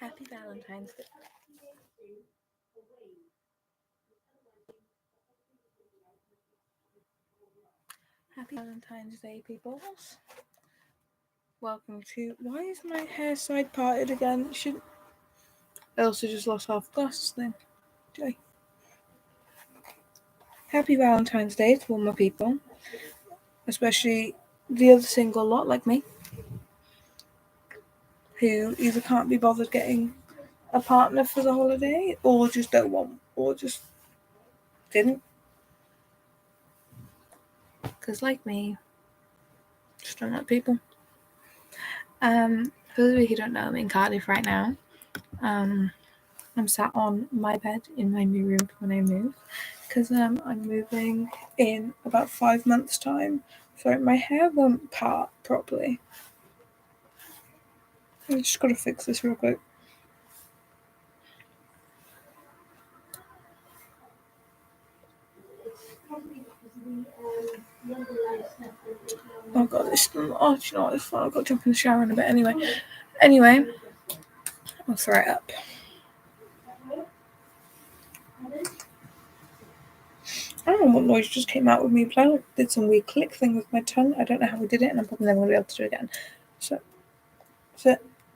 Happy Valentine's Day. Happy Valentine's Day, peoples. Welcome to. Why is my hair side parted again? I also just lost half the glasses thing. Joy. Happy Valentine's Day to all my people, especially the other single lot like me, who either can't be bothered getting a partner for the holiday, or just don't want, or just didn't. Because like me, just don't like people. For those of you who don't know, I'm in Cardiff right now. I'm sat on my bed in my new room when I move, because I'm moving in about 5 months' time. So my hair won't part properly. I just gotta fix this real quick. Oh god, this. Oh, do you know what? It's fine. I've got to jump in the shower in a bit Anyway, I'll throw it up. I don't know what noise just came out with me, but I did some weird click thing with my tongue. I don't know how we did it, and I'm probably never going to be able to do it again. So,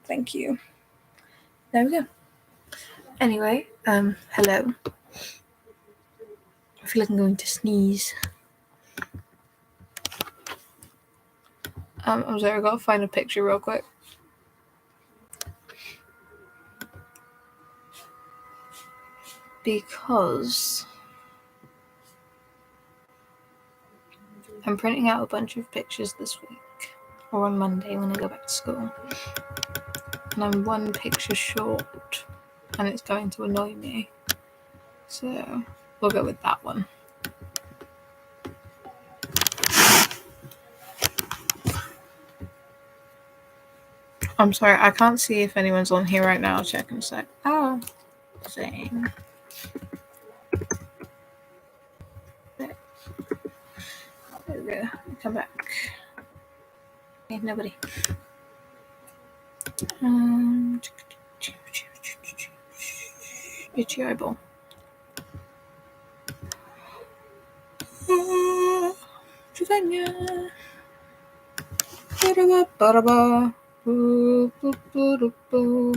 thank you. There we go. Anyway, hello. I feel like I'm going to sneeze. I'm sorry, I gotta find a picture real quick. Because I'm printing out a bunch of pictures this week, or on Monday when I go back to school. And I'm one picture short, and it's going to annoy me. So, we'll go with that one. I'm sorry, I can't see if anyone's on here right now. I'll check in a sec. Oh, same. There we go. Come back. Okay, nobody. Itchy eyeball. Savannah. Ba-da-ba. Boo, boo, boo, boo, boo.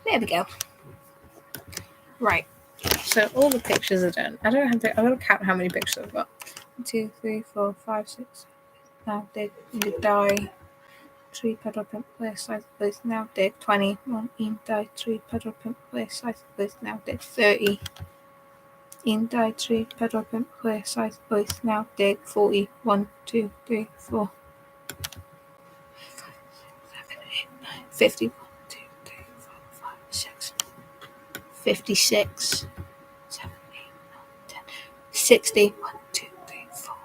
There we go. Right. So all the pictures are done. I don't have to. I'm gonna count how many pictures I've got. 1, 2, 3, 4, 5, 6. Now dig die. 3 pedal pimp place size place now dig 20. 1 in die 3 pedal pimp place size place now dig 30. In die 3 pedal pimp place size place now dig 40. 1, 2, 3, 4. 50. 1, 2, 3, 4, 5, 6. 56. 7, 8, 9, 10. 60. 1, 2, 3, 4,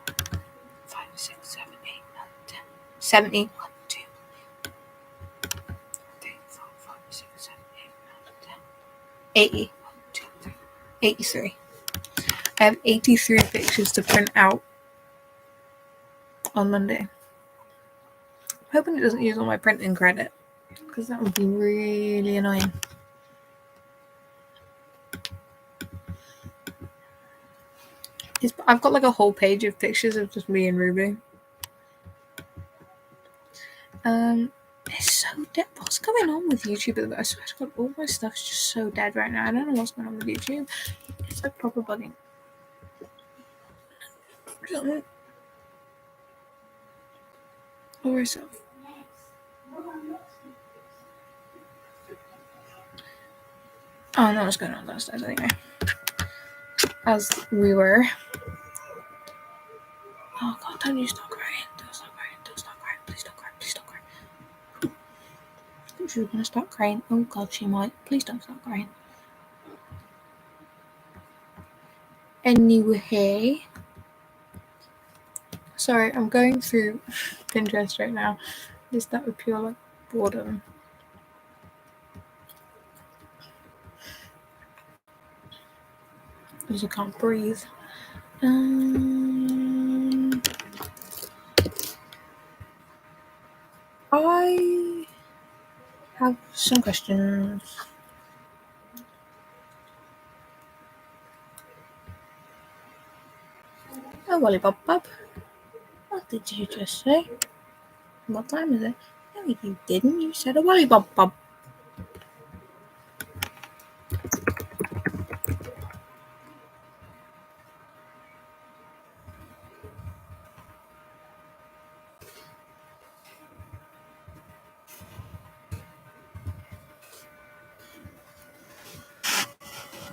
5, 6, 7, 8, 9, 10. 70. 1, 2, 3, 4, 5, 6, 7, 8, 9, 10. 80. 1, 2, 3. 83. I have 83 pictures to print out on Monday. I'm hoping it doesn't use all my printing credit, because that would be really annoying. I've got like a whole page of pictures of just me and Ruby. It's so dead. What's going on with YouTube? I swear to God, all my stuff's just so dead right now. I don't know what's going on with YouTube. It's like proper bugging. Or yourself. Oh, no, what's going on downstairs anyway. As we were. Oh God, don't you stop crying. Don't stop crying. Don't stop crying. Please don't cry. Please don't cry. She's gonna stop crying. Oh God, she might. Please don't stop crying. Anyway. Sorry, I'm going through Pinterest right now. Just that with pure like boredom. Because I can't breathe. some questions. Oh, Wally Bob Bob. What did you just say? What time is it? No, you didn't. You said a Wally Bob Bob.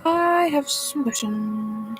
I have some questions.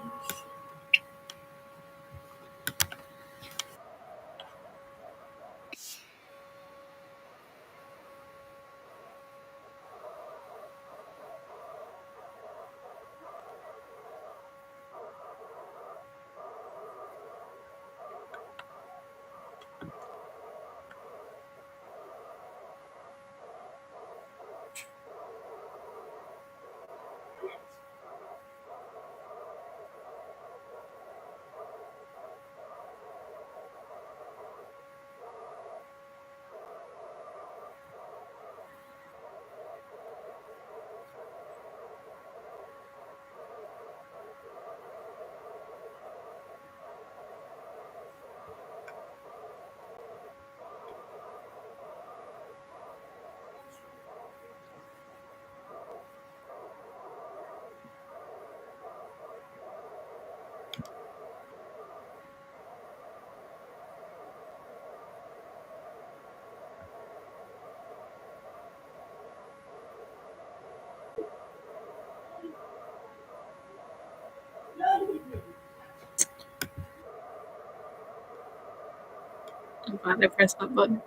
I'm glad I pressed that button.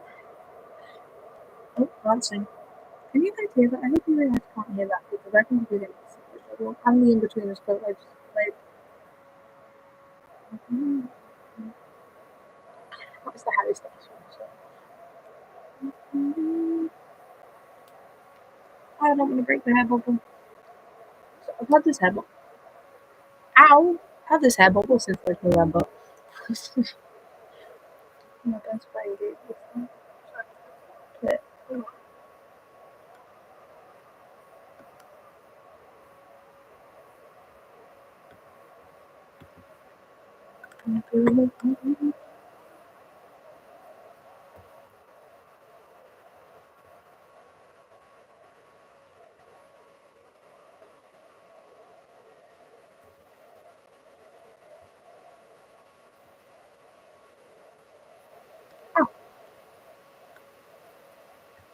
Oh, dancing. Can you guys hear that? I hope you guys can't hear that because I can hear it. And the in between is quite like. What's the Harry Styles one? So. I don't want to break the hair bubble. So I've had this hair bubble. Ow! I've had this hair bubble since like November. My best friend gave this one. But, ow!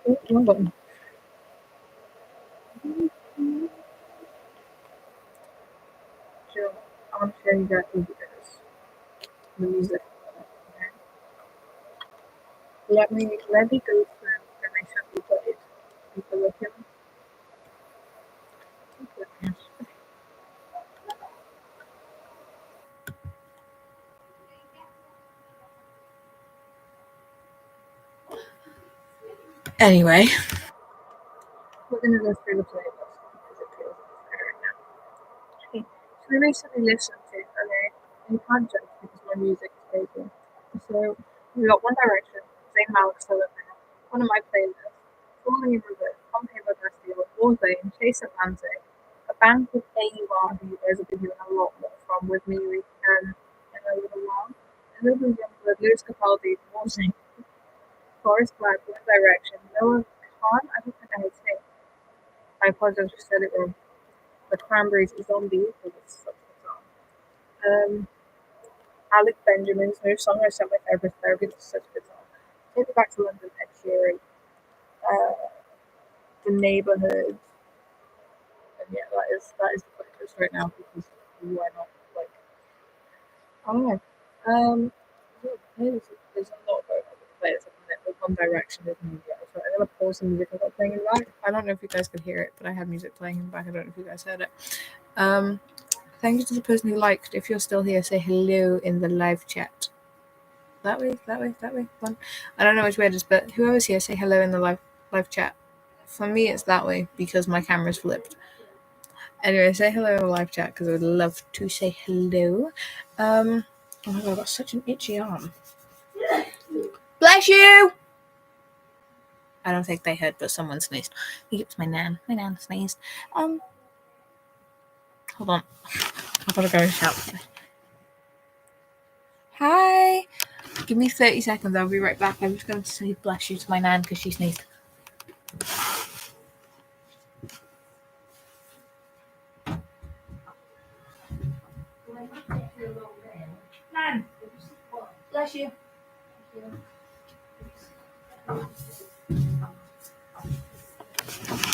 Oh, wrong button. So I want to show you guys the music. Okay. Let me go through and make sure we put it into the film. Anyway, we're gonna go through the playlist because it feels better right now. Okay, so we recently listened to, okay, and you can't judge because my music is crazy. So we got One Direction, Zayn Malik Solo Now, one of my playlists, Falling in Reverse, Pompe Bastille, Warzone, Chase Atlantic, a band called AUR who you guys will be hearing a lot more from with me in a little while. A little bit younger, Lewis Capaldi, Warzone, Forest Black, One Direction, Noah Khan, I don't think I had his name. I apologize if I said it wrong. The Cranberries Zombie, because it's such a song. Alec Benjamin's new song, I Sent My Therapist Therapy, that's such a good song. Take Me Back to London, Ed Sheeran, uh, The Neighbourhood, and yeah, that is the focus right now because why not? Like, I don't know. Yeah, there's a lot going on with the players at the minute. With One Direction is music. So I'm gonna pause the music I got playing in the back. I don't know if you guys could hear it, but I have music playing in the back. I don't know if you guys heard it. Thank you to the person who liked. If you're still here, say hello in the live chat. That way. One. I don't know which way it is, but whoever's here, say hello in the live chat. For me, it's that way because my camera's flipped. Anyway, say hello in the live chat because I would love to say hello. Oh my god, I've got such an itchy arm. Bless you! I don't think they heard, but someone sneezed. I think it was my nan. My nan sneezed. Hold on. I've got to go and shout. Hi. Give me 30 seconds. I'll be right back. I'm just going to say bless you to my nan because she sneezed. Nan, bless you.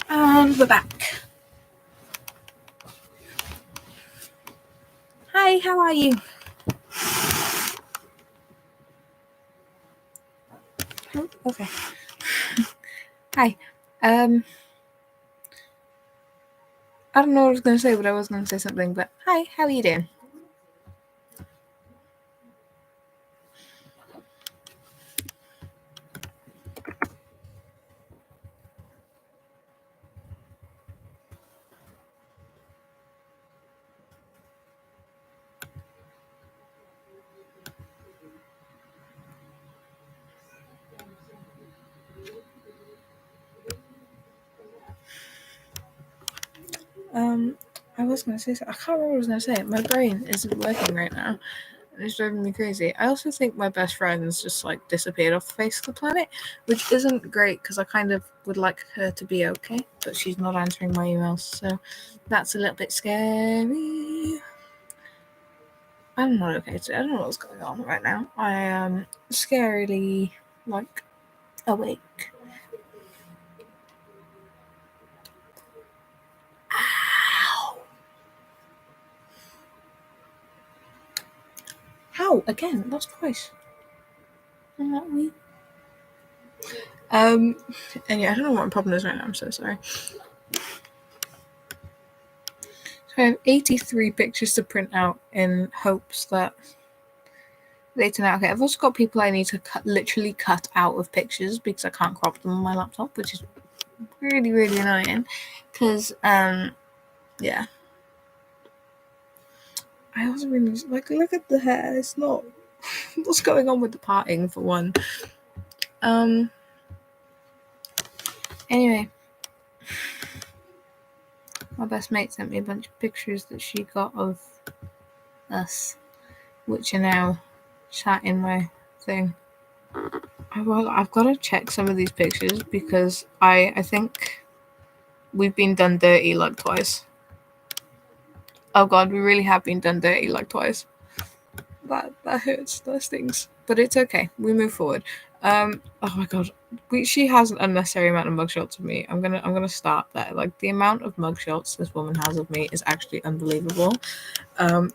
And we're back. Hi, how are you? Oh, okay. Hi. I don't know what I was going to say, but I was going to say something. But hi, how are you doing? I was going to say something. I can't remember what I was going to say. My brain isn't working right now. It's driving me crazy. I also think my best friend's just like disappeared off the face of the planet, which isn't great because I kind of would like her to be okay, but she's not answering my emails, so that's a little bit scary. I'm not okay today. I don't know what's going on right now. I am scarily like awake. Ow! How? Again? That's twice. I'm not weak. Anyway, I don't know what my problem is right now. I'm so sorry. So I have 83 pictures to print out in hopes that they turn out okay. I've also got people I need to literally cut out of pictures because I can't crop them on my laptop, which is really, really annoying. Because, yeah. I also really, like, look at the hair. It's not... What's going on with the parting, for one? Anyway. My best mate sent me a bunch of pictures that she got of us, which are now sat in my thing. I've got to check some of these pictures because I think we've been done dirty like twice. Oh god, we really have been done dirty like twice. That hurts. That stings. But it's okay. We move forward. Oh my god, she has an unnecessary amount of mugshots of me. I'm gonna start there. Like the amount of mugshots this woman has of me is actually unbelievable.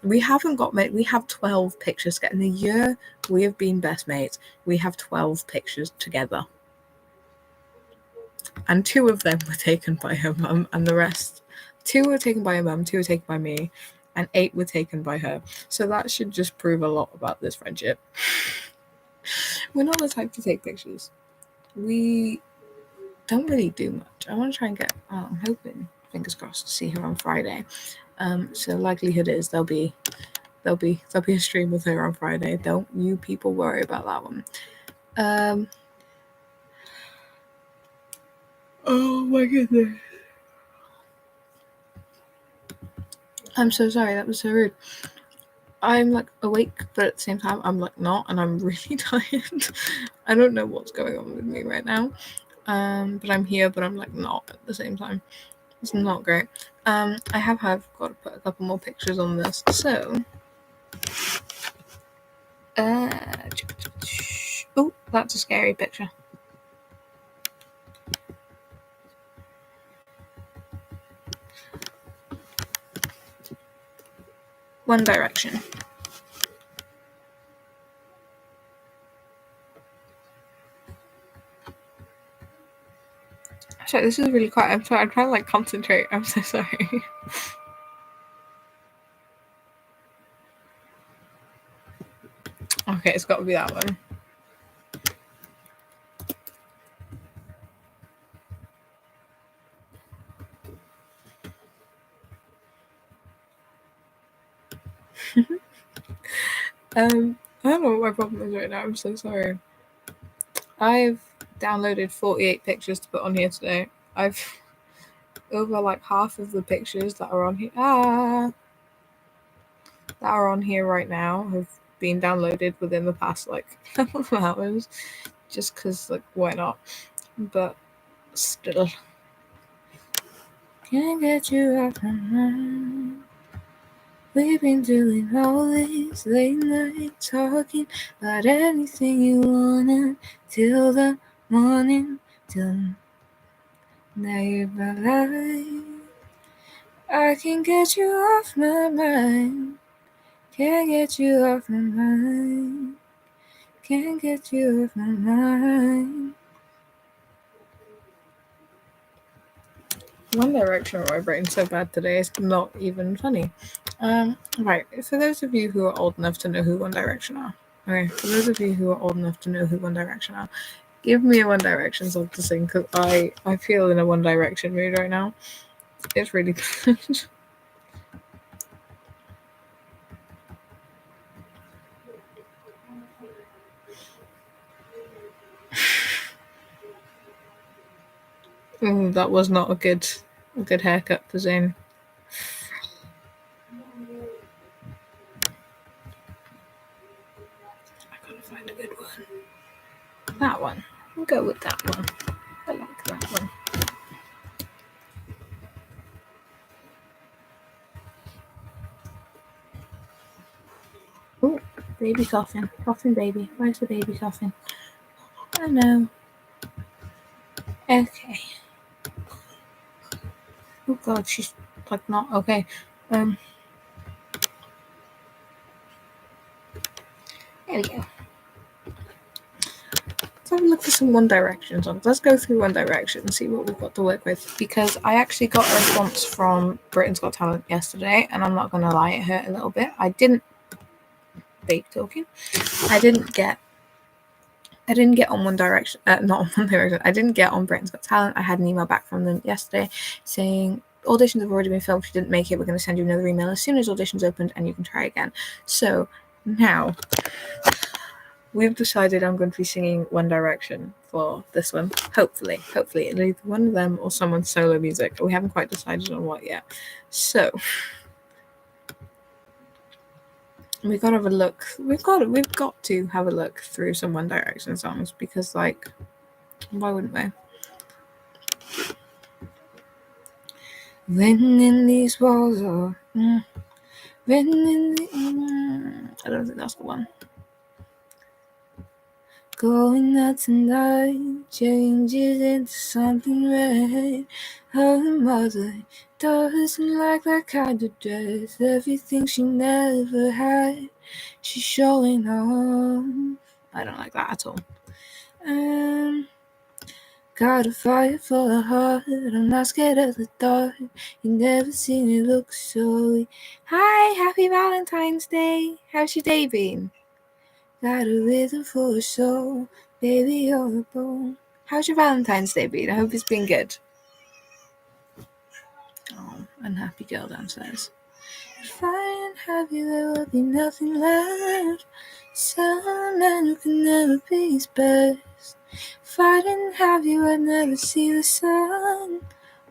We haven't got we have 12 pictures. In the year we have been best mates, we have 12 pictures together. And 2 of them were taken by her mum, and the rest, 2 were taken by her mum, 2 were taken by me, and 8 were taken by her. So that should just prove a lot about this friendship. We're not the type to take pictures. We don't really do much. I want to try and get, I'm hoping, fingers crossed, to see her on Friday. So likelihood is there'll be a stream with her on Friday. Don't you people worry about that one. Oh my goodness. I'm so sorry, that was so rude. I'm like awake, but at the same time I'm like not, and I'm really tired. I don't know what's going on with me right now. But I'm here, but I'm like not at the same time. It's not great. I have got to put a couple more pictures on this. So oh, that's a scary picture. One Direction. Sorry, this is really quiet. I'm sorry. I'm trying to like concentrate. I'm so sorry. Okay, it's got to be that one. I don't know what my problem is right now. I'm so sorry. I've downloaded 48 pictures to put on here today. I've over like half of the pictures that are on here that are on here right now have been downloaded within the past like couple of hours, just because like why not? But still, can't get you off my mind. We've been doing all this late night talking about anything you wanted till the morning, till now you're my life. I can't get you off my mind. Can't get you off my mind. Can't get you off my mind. One Direction why brain's so bad today is not even funny. Right, for those of you who are old enough to know who One Direction are, okay, for those of you who are old enough to know who One Direction are, give me a One Direction song to sing, because I feel in a One Direction mood right now. It's really good. Ooh, that was not a good haircut for Zayn. I gotta find a good one. That one. I'll go with that one. I like that one. Oh, baby coughing. Coughing baby. Where's the baby coughing? I know. Okay. Oh god, she's like not okay. There we go. Let's have a look for some One Direction songs. Let's go through One Direction and see what we've got to work with, because I actually got a response from Britain's Got Talent yesterday, and I'm not gonna lie, it hurt a little bit. I didn't get on One Direction, not on One Direction. I didn't get on Britain's Got Talent. I had an email back from them yesterday saying auditions have already been filmed. If you didn't make it, we're going to send you another email as soon as auditions opened and you can try again. So now we've decided I'm going to be singing One Direction for this one. Hopefully it'll either one of them or someone's solo music. We haven't quite decided on what yet. So we've got to have a look. We've got to have a look through some One Direction songs, because like, why wouldn't we? Written in these walls, or written in the. I don't think that's the one. Going out tonight changes into something red. Her mother doesn't like that kind of dress. Everything she never had, she's showing off. I don't like that at all. Got a fire for a heart, I'm not scared of the dark. You never seen it look so. Hi, happy Valentine's Day. How's your day been? Got a rhythm for a soul, baby, you're a bone. How's your Valentine's Day been? I hope it's been good. Oh, unhappy girl downstairs. If I didn't have you, there would be nothing left. Some man who can never be his best. If I didn't have you, I'd never see the sun.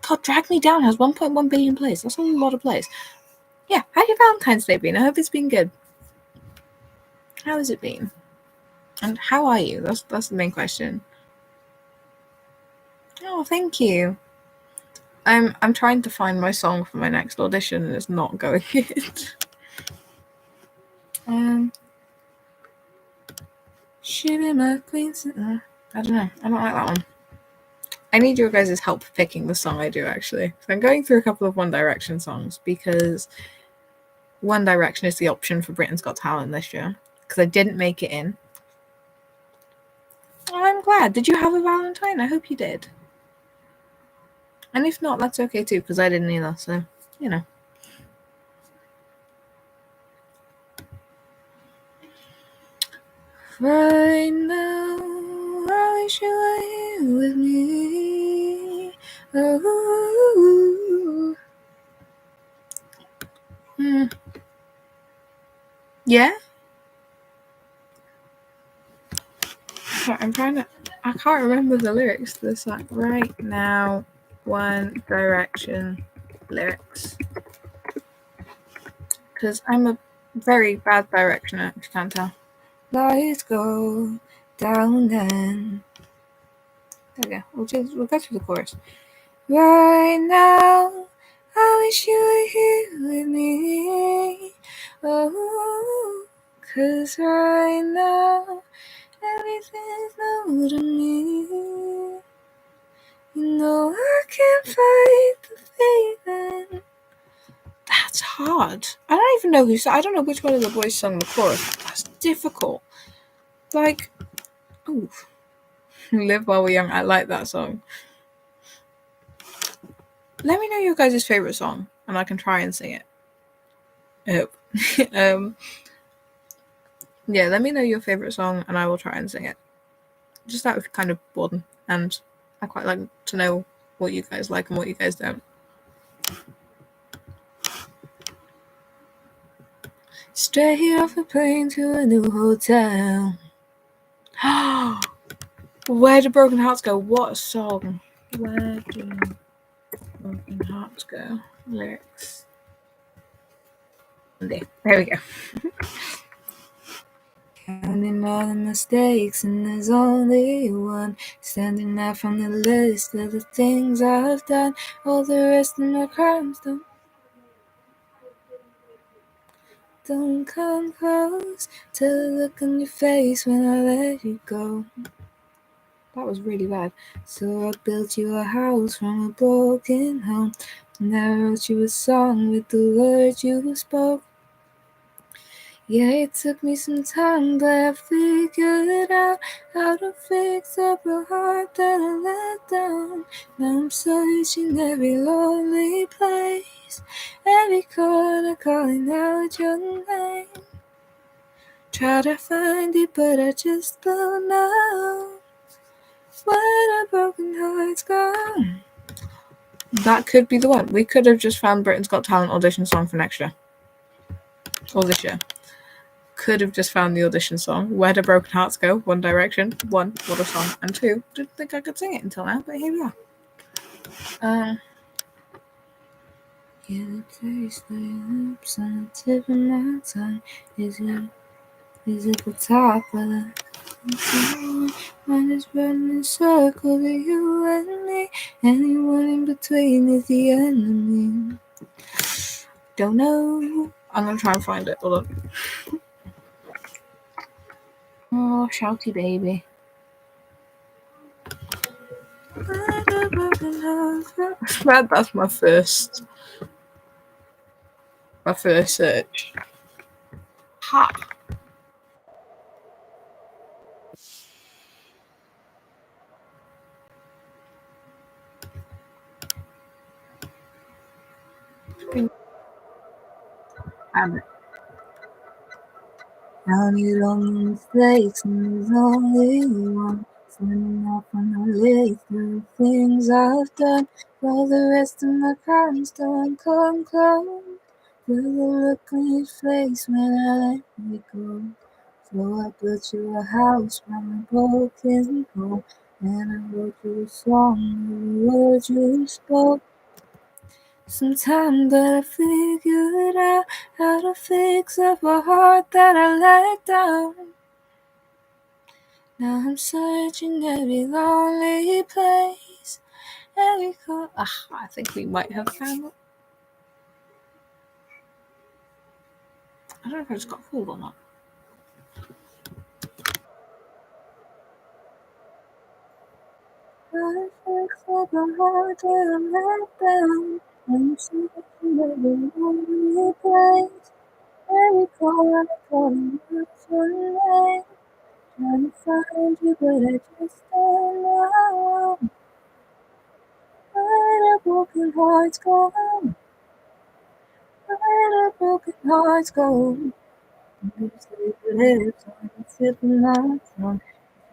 God, Drag Me Down has 1.1 billion plays. That's a lot of plays. Yeah, how's your Valentine's Day been? I hope it's been good. How has it been? And how are you? That's the main question. Oh, thank you. I'm trying to find my song for my next audition, and it's not going good. She be my queen. I don't know. I don't like that one. I need your guys' help picking the song I do, actually. So I'm going through a couple of One Direction songs, because One Direction is the option for Britain's Got Talent this year, because I didn't make it in. Oh, I'm glad. Did you have a Valentine? I hope you did. And if not, that's okay too, because I didn't either. So, you know. Right now, I wish you were here with me. Oh. Yeah? I'm trying to I can't remember the lyrics to this song. Right now, One Direction lyrics. Because I'm a very bad directioner, if you can't tell. Lights go down then. There we go. We'll go through the chorus. Right now, I wish you were here with me. Oh, 'cause right now, everything's new to me. You know I can't fight the feeling. That's hard. I don't even know I don't know which one of the boys sung the chorus. That's difficult. Like, ooh. Live While We're Young. I like that song. Let me know your guys' favorite song, and I can try and sing it. I hope. Yeah, let me know your favorite song, and I will try and sing it. Just out of kind of boredom, and I quite like to know what you guys like and what you guys don't. Straight off a plane to a new hotel. Where do broken hearts go? What a song! Where do broken hearts go? Lyrics. There we go. Counting all the mistakes, and there's only one standing out from the list of the things I've done. All the rest of my crimes don't come close to the look on your face when I let you go. That was really bad. So I built you a house from a broken home, and I wrote you a song with the words you spoke. Yeah, it took me some time, but I figured out how to fix up a heart that I let down. Now I'm searching every lonely place, every corner calling out your name. Try to find it, but I just don't know where the broken hearts go. That could be the one. We could have just found Britain's Got Talent audition song for next year. Or this year. Could have just found the audition song. Where do broken hearts go? One Direction. One, what a song. And two, didn't think I could sing it until now, but here we are. Yeah, the taste of your lips on the tip of my tongue. Is it the top of the mine is running in circles of you and me. Anyone in between is the enemy. Don't know. I'm gonna try and find it. Hold on. Oh, shouty baby. That's my first search. Ha. Counted on the mistakes, and there's only one standing up on the list of the things I've done. While the rest of my crimes don't come close. Will the look on your face when I let you go? So I built you a house from a broken home, and I wrote you a song with the words you spoke. Sometime, but I figured out how to fix up a heart that I let down. Now I'm searching every lonely place, every corner. I think we might have found it. I don't know if I just got fooled or not. I fix up a heart that I let down. I'm searching every lonely place, every corner, calling out your name. Trying to find you, but I just don't know where the broken hearts go. Where the broken hearts go. You say the lips on the tip of my tongue.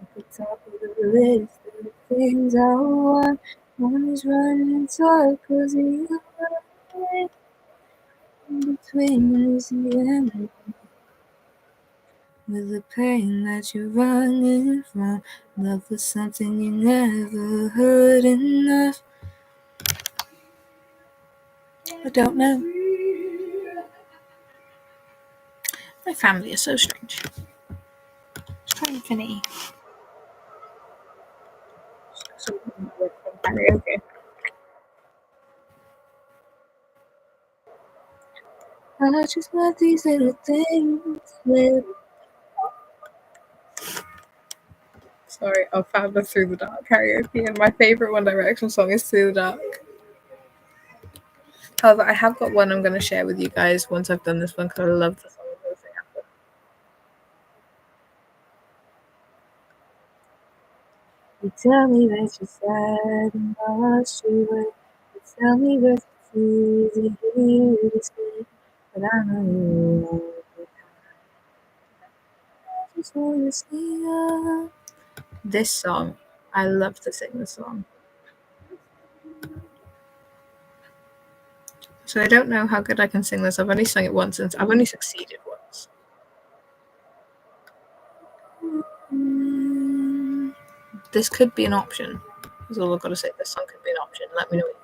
At the top of the list of the things I want. One is running in circles, the other in between is the enemy. with the pain that you're running from. Love was something you never heard enough. I don't know. My family is so strange. It's trying to finish. So, karaoke. I just love these little things. Sorry, I found a Through the Dark karaoke, and my favorite One Direction song is Through the Dark. However, I have got one I'm going to share with you guys once I've done this one because I love the song. You tell me that you're sad and lost your way. You tell me that it's easy to stay, but I know you won't. I just want to stay up. This song, I love to sing this song. So I don't know how good I can sing this. I've only sung it once, and I've only succeeded once. This could be an option. That's all I've got to say. This song could be an option. Let me know what you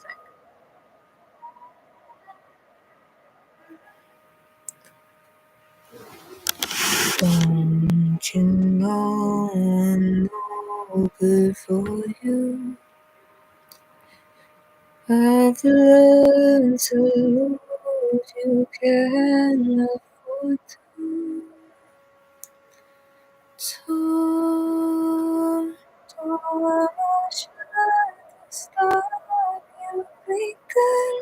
think. Don't you know I'm no good for you? I've learned to lose, you can afford to. Don't try to stop you breathing,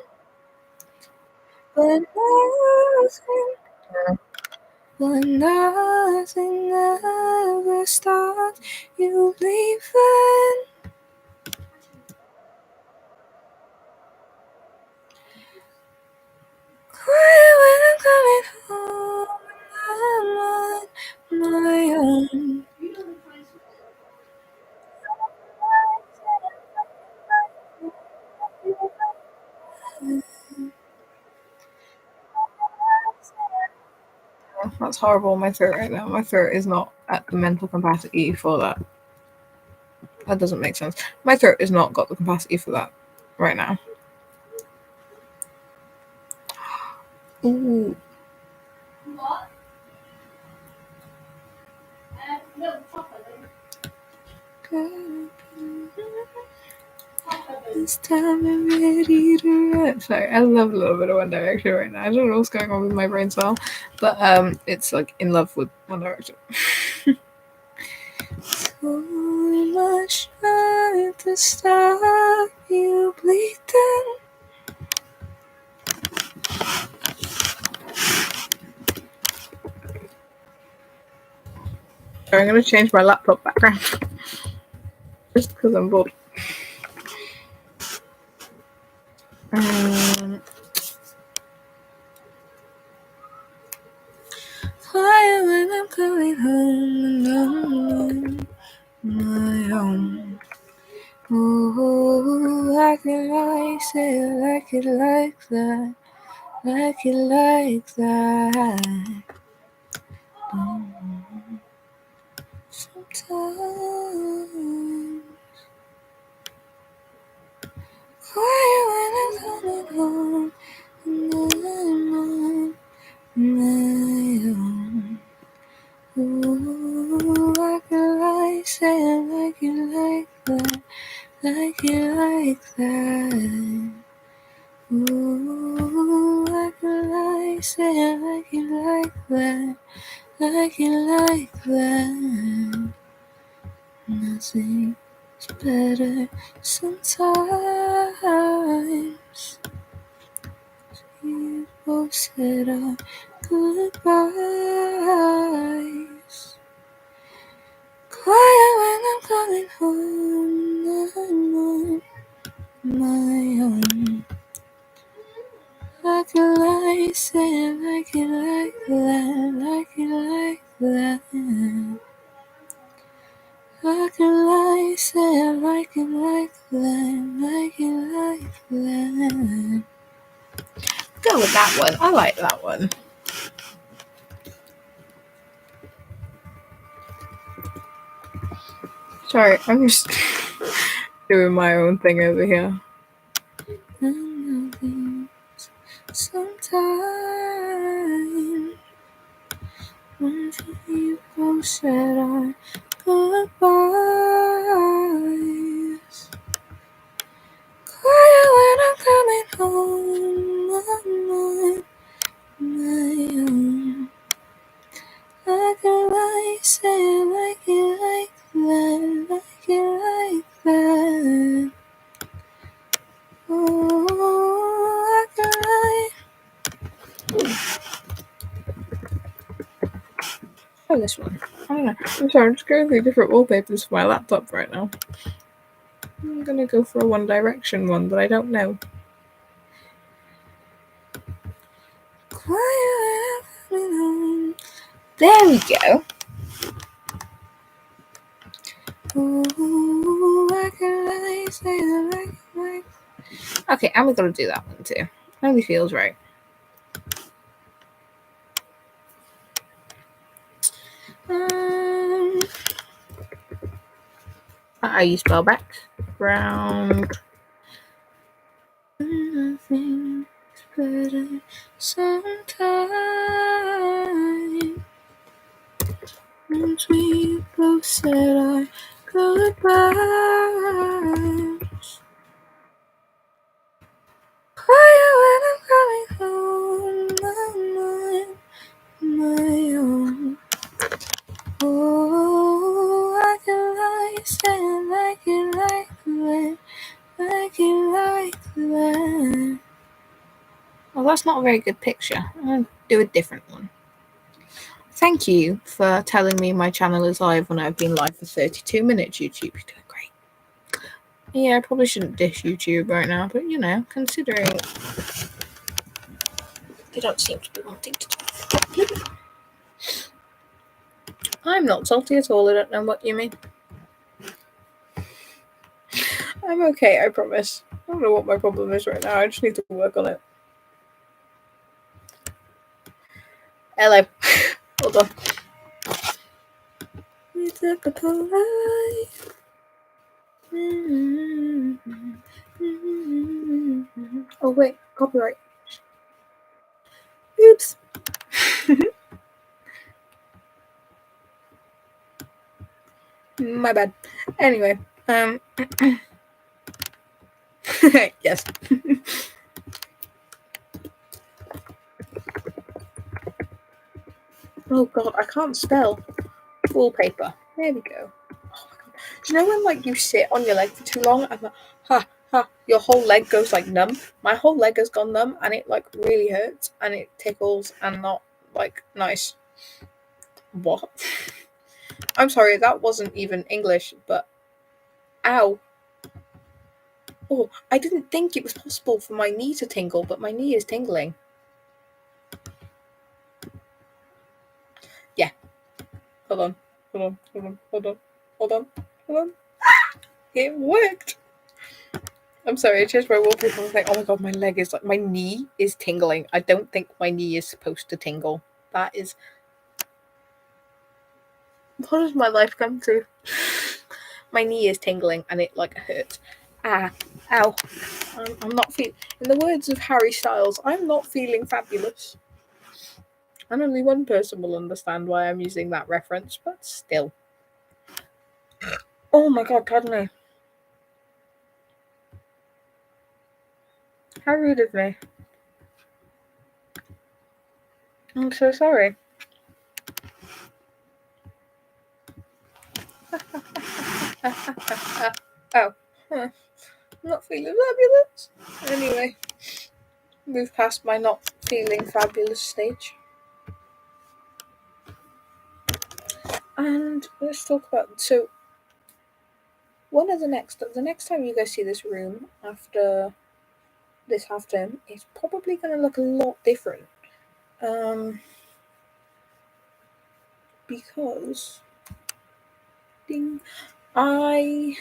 but nothing ever stops you leaving. Cry when I'm coming home, I'm on my own. That's horrible on my throat right now. My throat is not at the mental capacity for that. That doesn't make sense. My throat has not got the capacity for that right now. Ooh. This time I'm ready to run. Sorry, I love a little bit of One Direction right now. I don't know what's going on with my brain cell, but it's like in love with One Direction. So much trying to stop you bleeding. Sorry, I'm gonna change my laptop background just because I'm bored. Why when I'm coming home alone, my own. Oh, I can like say I like it like that, like it like that. Sometimes. Why when I'm coming home alone, my own. Ooh, I can like say I like it like that, like it like that. Ooh, I can like say I like it like that, like it like that. Nothing's better sometimes. People said our goodbyes. Quiet when I'm coming home, I'm on my own. Like a light, say like it like that, like it like that. Like a light, say like it like that, like it like that. Go with that one. I like that one. Sorry, I'm just doing my own thing over here. Sometimes when people said our goodbyes, quiet when I'm coming home on my own. I can like say it like it like that, like it like that. Oh, I can like. Oh, this one. I don't know. I'm sorry, I'm just going through different wallpapers for my laptop right now. I'm gonna go for a One Direction one, but I don't know. There we go. Ooh, I can like say that like. Okay, and we're gonna do that one too. Only feels right. How you spell background? Nothing's better sometimes. Once we both said our goodbyes. Quiet when I'm coming home on my own. Oh, I can like say like it like that, like it like that. Well, that's not a very good picture. I'm going to do a different one. Thank you for telling me my channel is live when I've been live for 32 minutes, YouTube. You're doing great. Yeah, I probably shouldn't dish YouTube right now, but you know, considering they don't seem to be wanting to talk. I'm not salty at all. I don't know what you mean. I'm okay, I promise. I don't know what my problem is right now. I just need to work on it. Hello. Hold on. We took a polite. Oh wait, copyright. Oops. My bad. Anyway, yes. Oh god, I can't spell. Wallpaper. There we go. Oh my god. Do you know when like you sit on your leg for too long and your whole leg goes like numb? My whole leg has gone numb and it like really hurts and it tickles and not like nice. What? I'm sorry, that wasn't even English, but ow. Oh, I didn't think it was possible for my knee to tingle, but my knee is tingling. Yeah. Hold on. It worked. I'm sorry, I changed my wallpaper. I was like, oh my god, my leg is like, my knee is tingling. I don't think my knee is supposed to tingle. That is. What does my life come to? My knee is tingling and it like hurts. Ah, ow. I'm not feeling. In the words of Harry Styles, I'm not feeling fabulous. And only one person will understand why I'm using that reference, but still. Oh my god, pardon me. How rude of me. I'm so sorry. Oh. Huh. I'm not feeling fabulous. Anyway, move past my not feeling fabulous stage. And let's talk about, so one of the next time you guys see this room after this half term, it's probably going to look a lot different. Because ding, I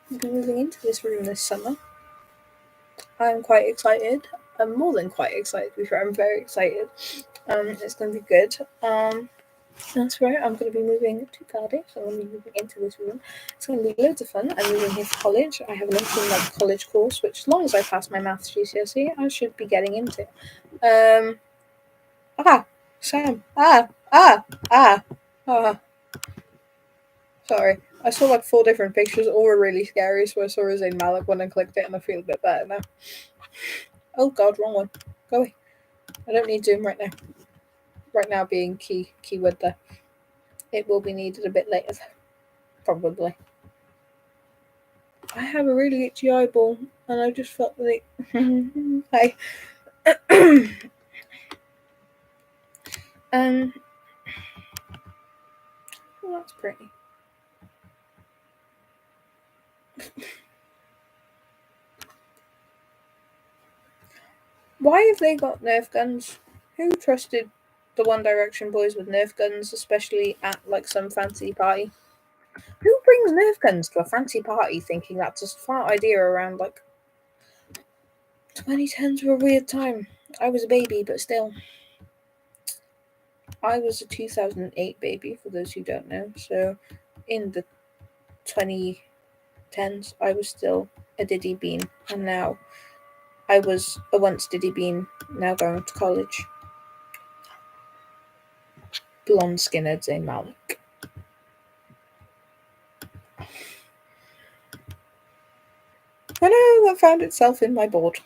will be moving into this room this summer. I'm quite excited. I'm more than quite excited, to be fair. I'm very excited. It's going to be good. That's right, I'm going to be moving to Cardiff, so I'm going to be moving into this room. It's going to be loads of fun. I'm moving here for college. I have an 18-month college course, which as long as I pass my maths GCSE, I should be getting into. Sam. Sorry. I saw like 4 different pictures, all were really scary, so I saw a Zayn Malik one and clicked it, and I feel a bit better now. Oh god, wrong one. Go away. I don't need Zoom right now. Right now being keyword there. It will be needed a bit later, probably. I have a really itchy eyeball, and I just felt that it. Hi. Oh, that's pretty. Why have they got Nerf guns? Who trusted the One Direction boys with Nerf guns, especially at like some fancy party? Who brings Nerf guns to a fancy party thinking that's a smart idea around like 2010s were a weird time. I was a baby, but still. I was a 2008 baby, for those who don't know. So in the 2010s, I was still a Diddy Bean, and now I was a once Diddy Bean, now going to college. Blonde skinhead Zayn Malik. I know that found itself in my board.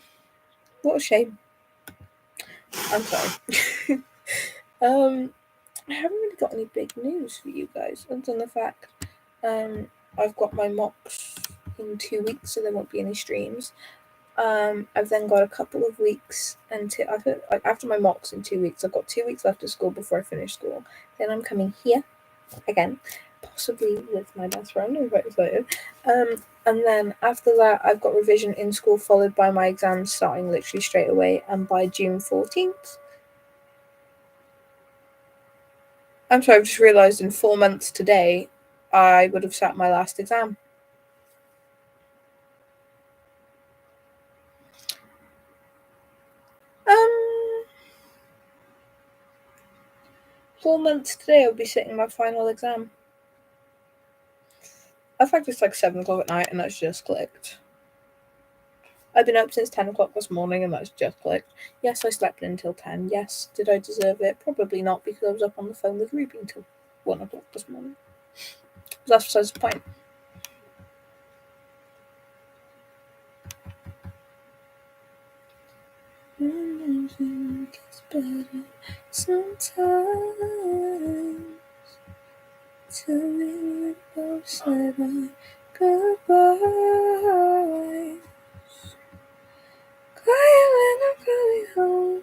What a shame. I'm sorry. I haven't really got any big news for you guys, other than the fact I've got my mocks in 2 weeks, so there won't be any streams. I've then got a couple of weeks until after my mocks in 2 weeks. I've got 2 weeks left of school before I finish school. Then I'm coming here again, possibly with my best friend. I'm quite excited. And then after that, I've got revision in school, followed by my exams starting literally straight away. And by June 14th, I'm sorry, I've just realised in 4 months today, I would have sat my last exam. Um, 4 months today, I'll be sitting my final exam. I fact it's like 7 o'clock at night, and that's just clicked. I've been up since 10 o'clock this morning, and that's just clicked. Yes, I slept until 10. Yes, did I deserve it? Probably not, because I was up on the phone with Ruby until 1 o'clock this morning. But that's besides the point. It gets better sometimes. Tell me we both said our goodbyes. Quiet when I'm coming home.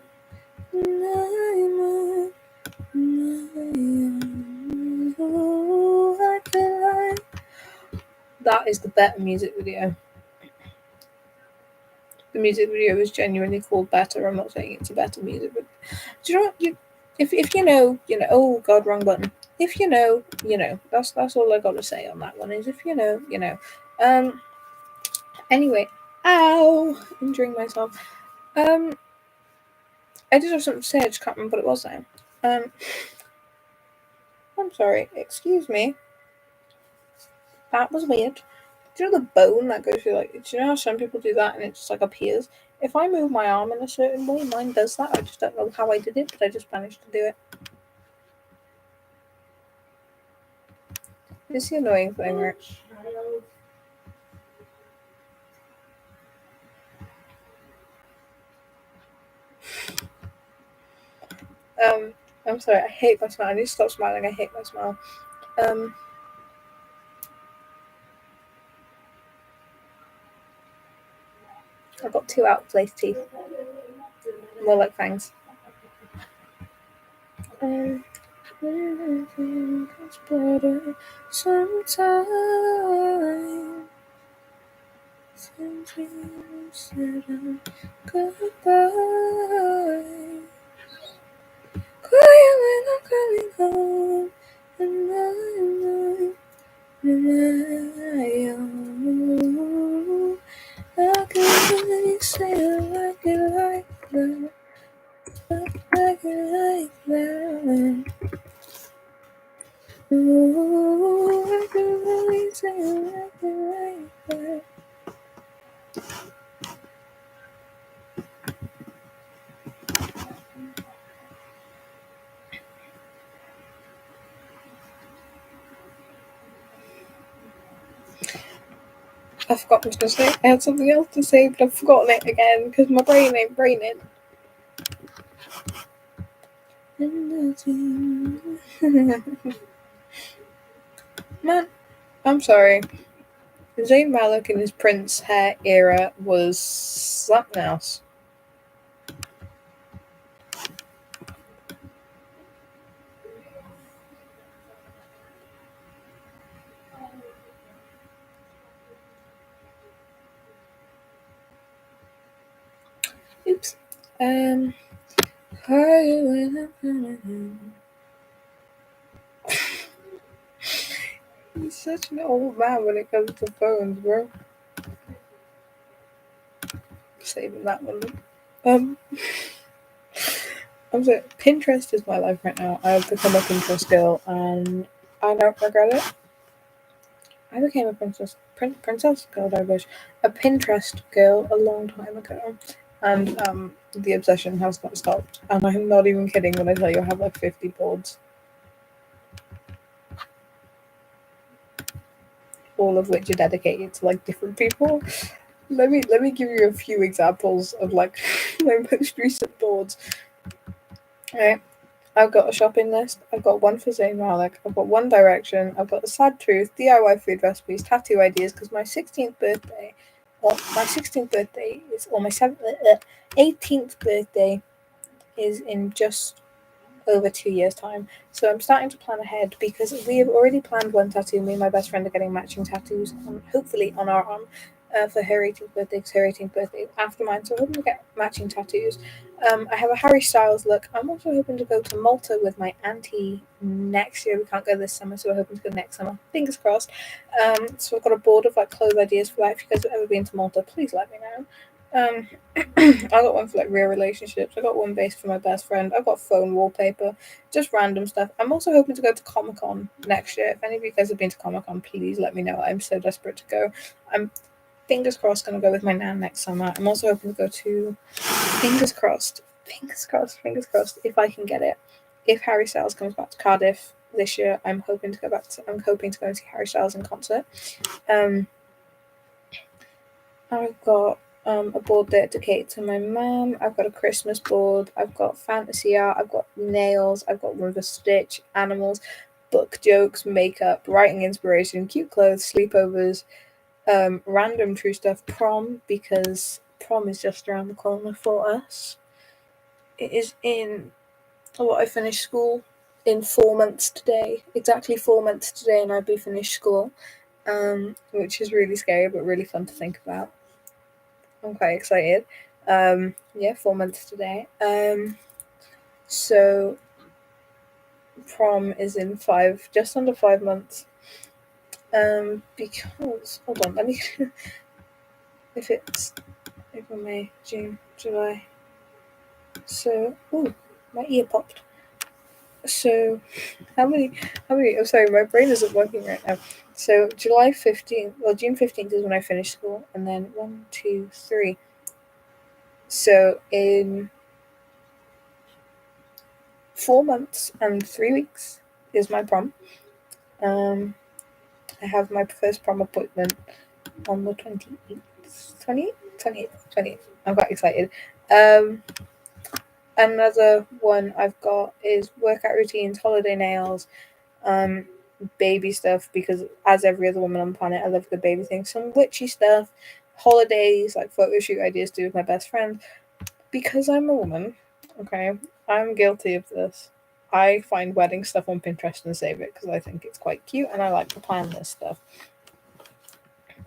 That is the better music video. The music video is genuinely called Better. I'm not saying it's a better music, but do you know what? If you know, you know. Oh God, wrong button. If you know, you know. That's all I got to say on that one. Is if you know, you know. Anyway, ow, injuring myself. I did have something to say. I just can't remember what it was now. I'm sorry. Excuse me. That was weird. Do you know the bone that goes through, like, do you know how some people do that and it just, like, appears? If I move my arm in a certain way, mine does that. I just don't know how I did it, but I just managed to do it. It's the annoying thing, right? I'm sorry, I hate my smile. I need to stop smiling. I hate my smile. I've got 2 out of place teeth. More like fangs. It's better sometimes. Since we said our goodbye. Quiet when I'm coming home, and how can you say I like it like that? Like it like that. I forgot what I was going to say. I had something else to say, but I've forgotten it again because my brain ain't braining. Man, I'm sorry. Zayn Malik in his Prince hair era was something else. Oops. He's such an old man when it comes to phones, bro. Saving that one. Um, I'm sorry. Pinterest is my life right now. I've become a Pinterest girl, and I don't regret it. I became a princess girl. I wish a Pinterest girl a long time ago, and the obsession has not stopped. And I'm not even kidding when I tell you I have like 50 boards, all of which are dedicated to like different people. Let me give you a few examples of like my most recent boards. Right. I've got a shopping list. I've got one for Zayn Malik. I've got One Direction. I've got The Sad Truth, DIY food recipes, tattoo ideas. Because my 16th birthday, well, my 16th birthday is, or my 18th birthday is in just over 2 years' time. So I'm starting to plan ahead because we have already planned one tattoo. Me and my best friend are getting matching tattoos, hopefully on our arm, for her 18th birthday. Because her 18th birthday is after mine, so we're hoping to get matching tattoos. I have a Harry Styles look. I'm also hoping to go to Malta with my auntie next year. We can't go this summer, so we're hoping to go next summer. Fingers crossed. So I've got a board of like clothes ideas for that. If you guys have ever been to Malta, please let me know. Um, I got one for like real relationships. I got one based for my best friend. I've got phone wallpaper, just random stuff. I'm also hoping to go to Comic Con next year. If any of you guys have been to Comic Con, please let me know. I'm so desperate to go. I'm fingers crossed going to go with my nan next summer. I'm also hoping to go to fingers crossed if I can get it. If Harry Styles comes back to Cardiff this year, I'm hoping to go back to. I'm hoping to go and see Harry Styles in concert. Um, I've got a board dedicated to my mum. I've got a Christmas board. I've got fantasy art. I've got nails. I've got one for Stitch, animals, book jokes, makeup, writing inspiration, cute clothes, sleepovers, random true stuff, prom, because prom is just around the corner for us. It is in I finished school in 4 months today. Exactly 4 months today, and I'll be finished school, which is really scary but really fun to think about. I'm quite excited. Yeah, 4 months today. So prom is in just under 5 months. Because hold on, let me. If it's April, May, June, July. So, oh, my ear popped. So, how many? How many? I'm sorry, my brain isn't working right now. So July 15th. Well, June 15th is when I finish school, and then 1, 2, 3. So in 4 months and 3 weeks is my prom. I have my first prom appointment on the 28th. 28th. I'm quite excited. Another one I've got is workout routines, holiday nails, um, baby stuff, because as every other woman on the planet, I love the baby thing. Some witchy stuff, holidays, like photo shoot ideas to do with my best friend. Because I'm a woman, okay, I'm guilty of this. I find wedding stuff on Pinterest and save it because I think it's quite cute and I like to plan this stuff.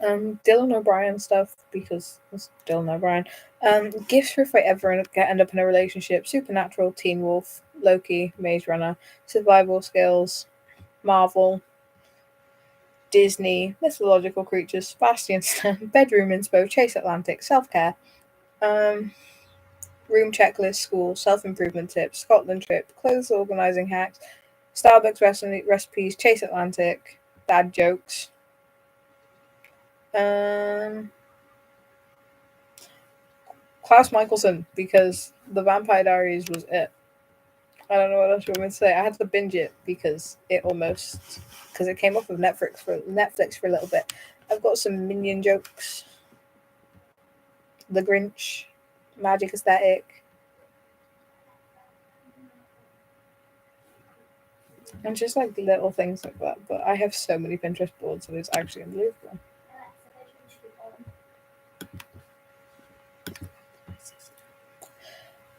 Dylan O'Brien stuff because it's Dylan O'Brien. Gifts for if I ever end up in a relationship: Supernatural, Teen Wolf, Loki, Maze Runner, survival skills, Marvel, Disney, mythological creatures, Sebastian Stan, bedroom inspo, Chase Atlantic, self care, room checklist, school, self improvement tips, Scotland trip, clothes organizing hacks, Starbucks recipes, Chase Atlantic, dad jokes. Klaus Michelson, because The Vampire Diaries was it. I don't know what else you want me to say. I had to binge it because it came off of Netflix for a little bit. I've got some Minion jokes. The Grinch, Magic Aesthetic, and just like little things like that. But I have so many Pinterest boards that it's actually unbelievable.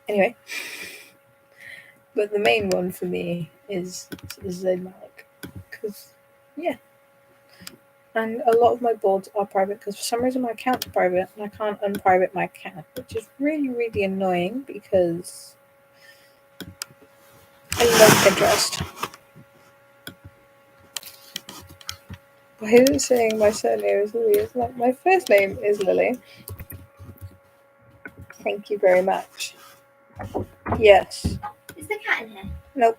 Anyway, but the main one for me is Zayn Malik, because yeah, and a lot of my boards are private because for some reason my account's private and I can't unprivate my account, which is really really annoying because I love Pinterest. Why is it saying my surname is Lily? It's like my first name is Lily. Thank you very much. Yes. Is the cat in here? Nope.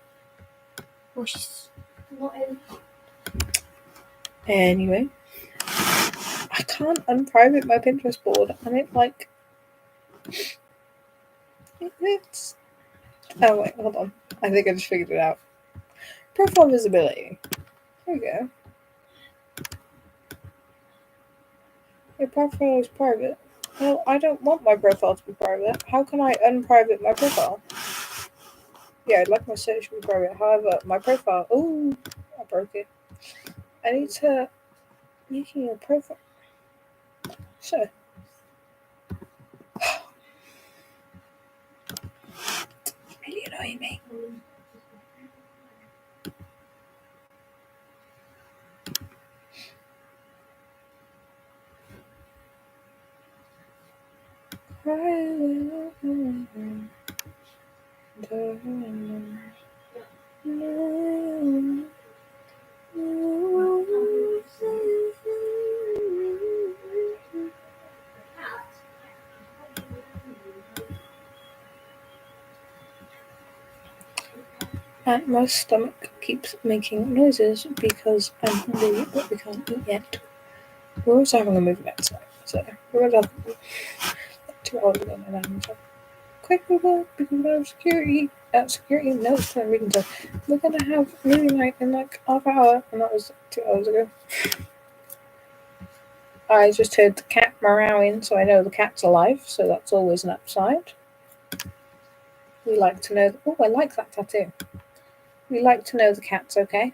Well, she's not in. Anyway, I can't unprivate my Pinterest board, and it's. Oh wait, hold on. I think I just figured it out. Profile visibility. There we go. Your profile is private. Well, I don't want my profile to be private. How can I unprivate my profile? Yeah, I'd like my search to be private. However, my profile. Oh, I broke it. I need to making a profile. So. Really annoying me. And my stomach keeps making noises because I'm hungry, but we can't eat yet. We're also having a movie outside, so we're gonna have 2 hours ago and I'm quick because we have security. Security notes that I'm reading to. We're gonna have movie night in like half an hour, and that was 2 hours ago. I just heard the cat meowing, so I know the cat's alive, so that's always an upside. We like to know. Oh, I like that tattoo. We like to know the cat's okay.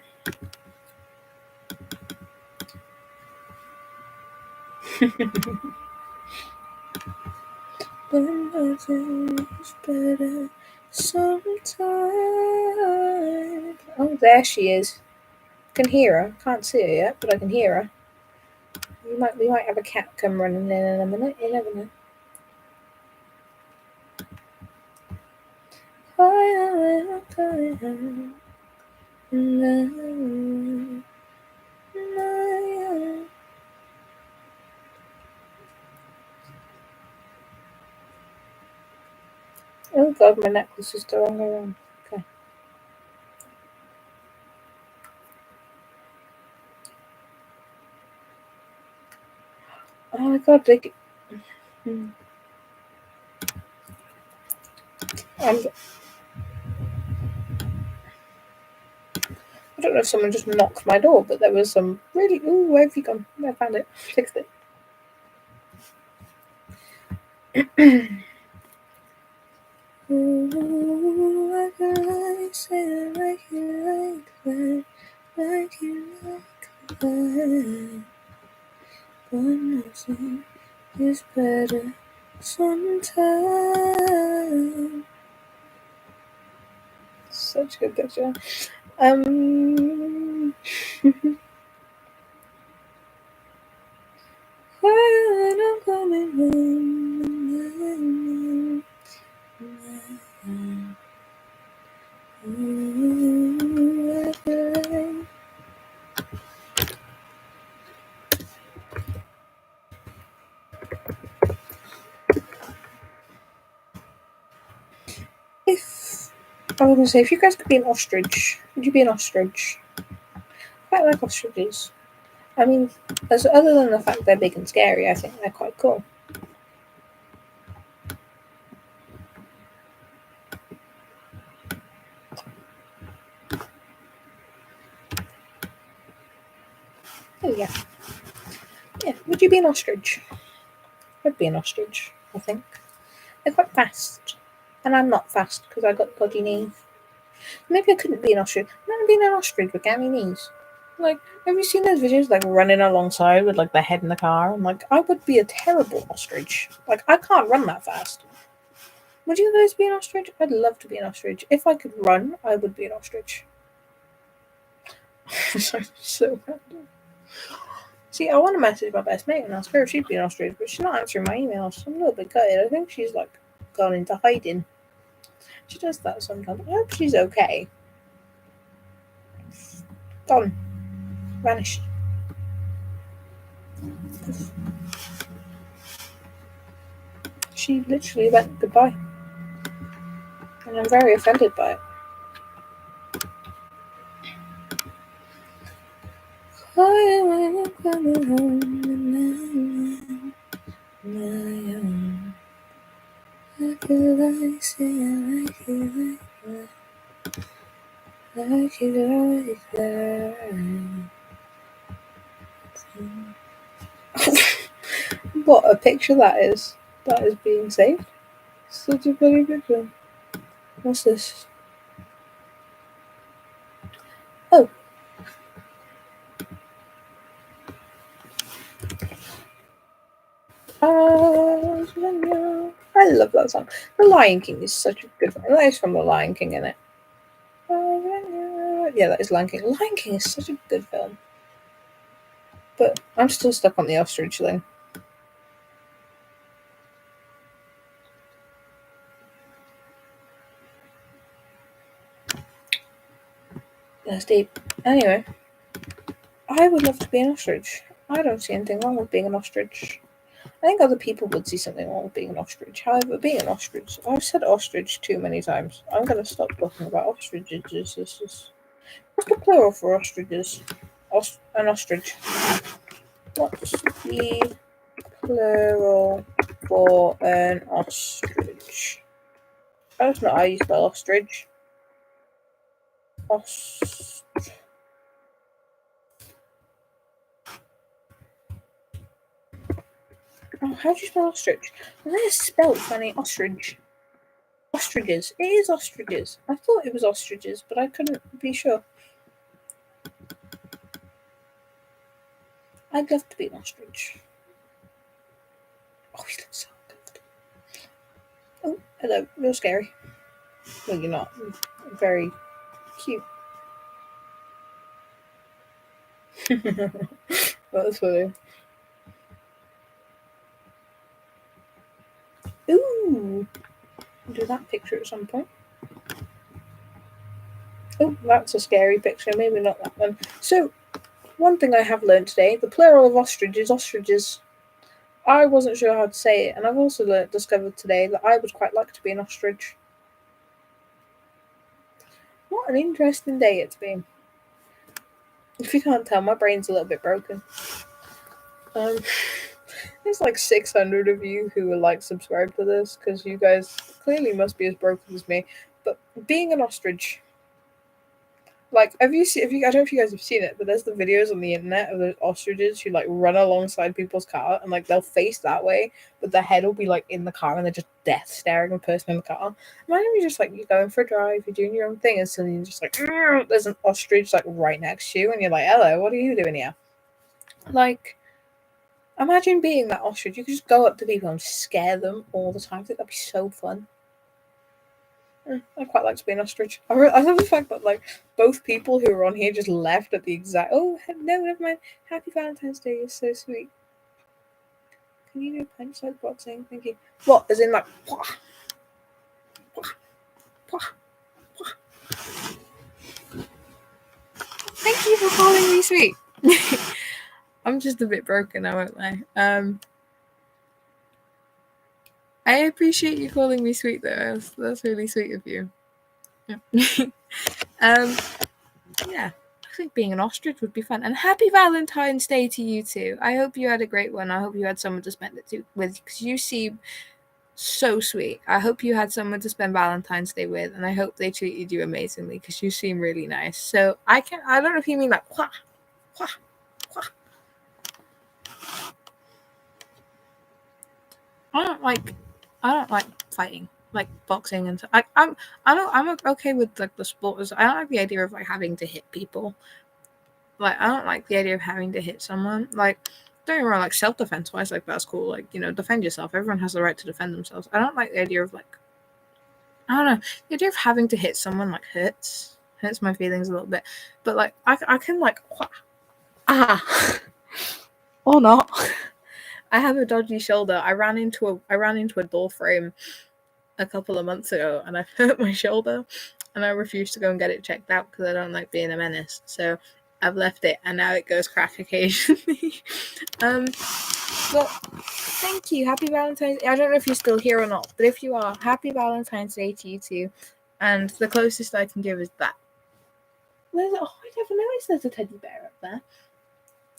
But nothing's better sometimes. Oh, there she is. I can hear her. Can't see her yet, but I can hear her. We might have a cat come running in a minute. You never know. Oh god, my necklace is the wrong way around. Okay. Oh my god, I don't know if someone just knocked my door, but there was some really. Ooh, where have you gone? I found it. Fixed it. Ooh, I can say it like you like that. But nothing is better sometimes. Such a good picture. When I'm coming home. If I was going to say, if you guys could be an ostrich, would you be an ostrich? I quite like ostriches. I mean, other than the fact they're big and scary, I think they're quite cool. Oh yeah. Yeah, would you be an ostrich? I'd be an ostrich, I think. They're quite fast. And I'm not fast because I got dodgy knees. Maybe I couldn't be an ostrich. Imagine being an ostrich with gammy knees. Like, have you seen those videos like running alongside with like their head in the car? I'm like, I would be a terrible ostrich. Like, I can't run that fast. Would you guys be an ostrich? I'd love to be an ostrich. If I could run, I would be an ostrich. So random. See, I want to message my best mate and ask her if she'd be an ostrich, but she's not answering my emails. I'm a little bit gutted. I think she's like gone into hiding. She does that sometimes. I hope she's okay. Gone. Vanished. She literally went goodbye. And I'm very offended by it. I coming home my own. I feel like saying like it right there. What a picture that is. That is being saved. Such a funny picture. What's this? Oh. I love that song. The Lion King is such a good one. That is from The Lion King, isn't it? Yeah, that is Lion King. Lion King is such a good film. But I'm still stuck on the ostrich thing. That's deep. Anyway, I would love to be an ostrich. I don't see anything wrong with being an ostrich. I think other people would see something wrong with being an ostrich. However, being an ostrich, I've said ostrich too many times. I'm going to stop talking about ostriches. What's the plural for ostriches? An ostrich. What's the plural for an ostrich? That's not how you spell ostrich. Oh, how do you spell ostrich? That is spelled funny. Ostrich. Ostriches. It is ostriches. I thought it was ostriches, but I couldn't be sure. I'd love to be an ostrich. Oh, he looks so good. Oh, hello. Real scary. Well, you're not. Very cute. That's funny. Ooh. I'll do that picture at some point. Oh, that's a scary picture. Maybe not that one. So, one thing I have learned today, the plural of ostrich is ostriches. I wasn't sure how to say it, and I've also discovered today that I would quite like to be an ostrich. What an interesting day it's been. If you can't tell, my brain's a little bit broken. There's like 600 of you who are like subscribed to this because you guys clearly must be as broken as me. But being an ostrich, like, have you seen? I don't know if you guys have seen it, but there's the videos on the internet of those ostriches who like run alongside people's car and like they'll face that way, but their head will be like in the car and they're just death staring at the person in the car. Imagine you're just like you're going for a drive, you're doing your own thing, and suddenly you're just like there's an ostrich like right next to you, and you're like, "Hello, what are you doing here?" Like, imagine being that ostrich. You could just go up to people and scare them all the time. I think that'd be so fun. I quite like to be an ostrich. I love the fact that like both people who were on here just left at the exact. Oh no, never mind. Happy Valentine's Day. You're so sweet. Can you do punch like boxing? Thank you. What? As in like. Wah, wah, wah, wah. Thank you for calling me sweet. I'm just a bit broken, I won't lie. I appreciate you calling me sweet though. That's really sweet of you. Yeah, I think being an ostrich would be fun. And happy Valentine's Day to you too. I hope you had a great one. I hope you had someone to spend it with, because you seem so sweet. I hope you had someone to spend Valentine's Day with, and I hope they treated you amazingly, because you seem really nice. So I don't know if you mean like wah, wah, wah. I don't like fighting, like boxing and stuff. I'm okay with like the sports. I don't like the idea of like having to hit people. Like I don't like the idea of having to hit someone. Like don't get me wrong, like self-defense wise, like that's cool. Like, defend yourself. Everyone has the right to defend themselves. I don't like the idea of like, I don't know, the idea of having to hit someone like hurts my feelings a little bit. But like I can like or not. I have a dodgy shoulder. I ran into a door frame a couple of months ago, and I've hurt my shoulder, and I refuse to go and get it checked out because I don't like being a menace. So I've left it, and now it goes crack occasionally. But thank you. Happy Valentine's Day. I don't know if you're still here or not, but if you are, happy Valentine's Day to you too. And the closest I can give is that. I never noticed there's a teddy bear up there.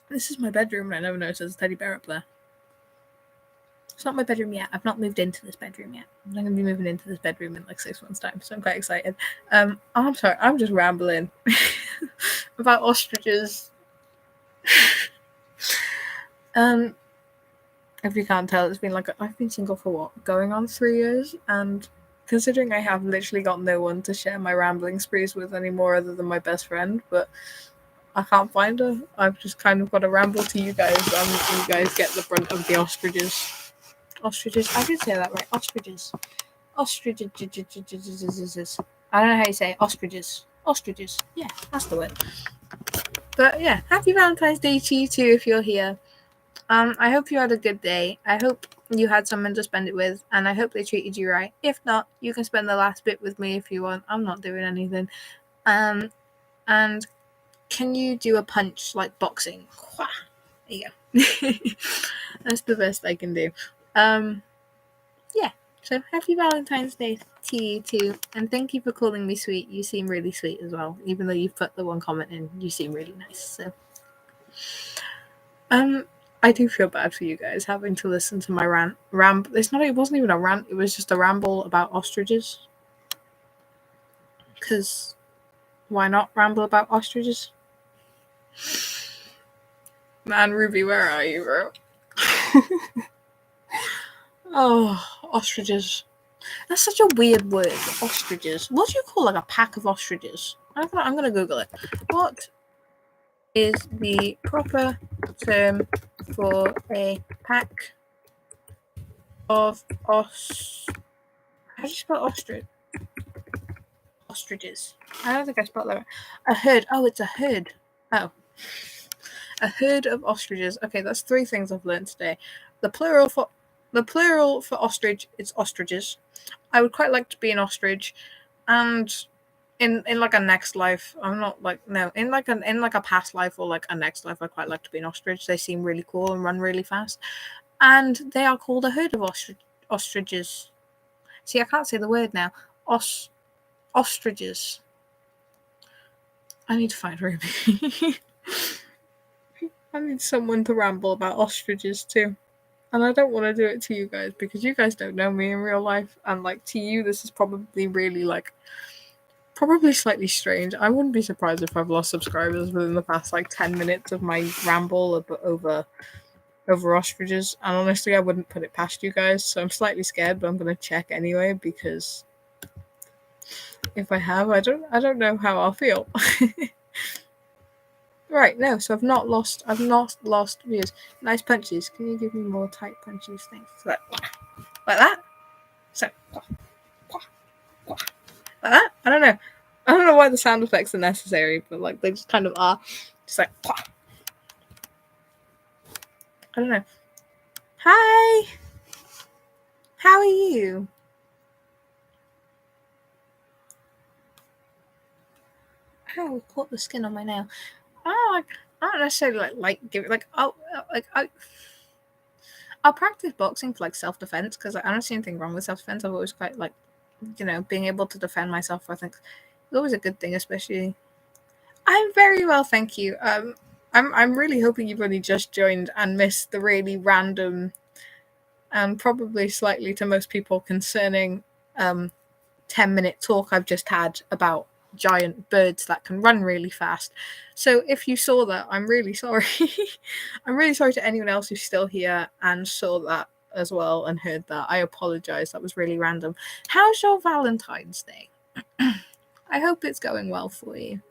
This is my bedroom, and I never noticed there's a teddy bear up there. It's not my bedroom yet. I've not moved into this bedroom yet. I'm going to be moving into this bedroom in like 6 months' time, so I'm quite excited. I'm sorry, I'm just rambling about ostriches. If you can't tell, it's been like I've been single for what, going on 3 years, and considering I have literally got no one to share my rambling sprees with anymore other than my best friend, but I can't find her. I've just kind of got to ramble to you guys, and you guys get the brunt of the ostriches. Ostriches. I did say that right. Ostriches. Ostriches. I don't know how you say it. Ostriches. Ostriches. Yeah, that's the word. But yeah, happy Valentine's Day to you too if you're here. I hope you had a good day. I hope you had someone to spend it with, and I hope they treated you right. If not, you can spend the last bit with me if you want. I'm not doing anything. And can you do a punch like boxing? There you go. That's the best I can do. Yeah. So happy Valentine's Day to you too, and thank you for calling me sweet. You seem really sweet as well, even though you've put the one comment in. You seem really nice. So, I do feel bad for you guys having to listen to my rant. It wasn't even a rant. It was just a ramble about ostriches. Because why not ramble about ostriches? Man, Ruby, where are you, bro? Oh, ostriches. That's such a weird word, ostriches. What do you call like a pack of ostriches? I'm gonna Google it. What is the proper term for a pack of how do you spell ostrich? Ostriches. I don't think I spelled that right. A herd. Oh, it's a herd. Oh. A herd of ostriches. Okay, that's 3 things I've learned today. The plural for ostrich is ostriches. I would quite like to be an ostrich, and in like a next life, I'm not like no in like a past life or like a next life, I quite like to be an ostrich. They seem really cool and run really fast, and they are called a herd of ostriches. See, I can't say the word now. Ostriches. I need to find Ruby. I need someone to ramble about ostriches too. And I don't want to do it to you guys because you guys don't know me in real life. And like to you, this is probably really probably slightly strange. I wouldn't be surprised if I've lost subscribers within the past 10 minutes of my ramble over ostriches. And honestly, I wouldn't put it past you guys. So I'm slightly scared, but I'm going to check anyway because if I have, I don't know how I'll feel. Right, no, so I've not lost views. Nice punches. Can you give me more tight punches? Thanks. Like that? So like that? I don't know. I don't know why the sound effects are necessary, but they just kind of are. Just like I don't know. Hi! How are you? Oh, I caught the skin on my nail. I don't necessarily give it I'll practice boxing for self-defense because I don't see anything wrong with self-defense. I've always quite being able to defend myself, I think, is always a good thing. Especially, I'm very well, thank you. I'm really hoping you've only just joined and missed the really random and probably slightly to most people concerning 10-minute talk I've just had about giant birds that can run really fast. So if you saw that, I'm really sorry. I'm really sorry to anyone else who's still here and saw that as well and heard that. I apologize. That was really random. How's your Valentine's Day? I hope it's going well for you.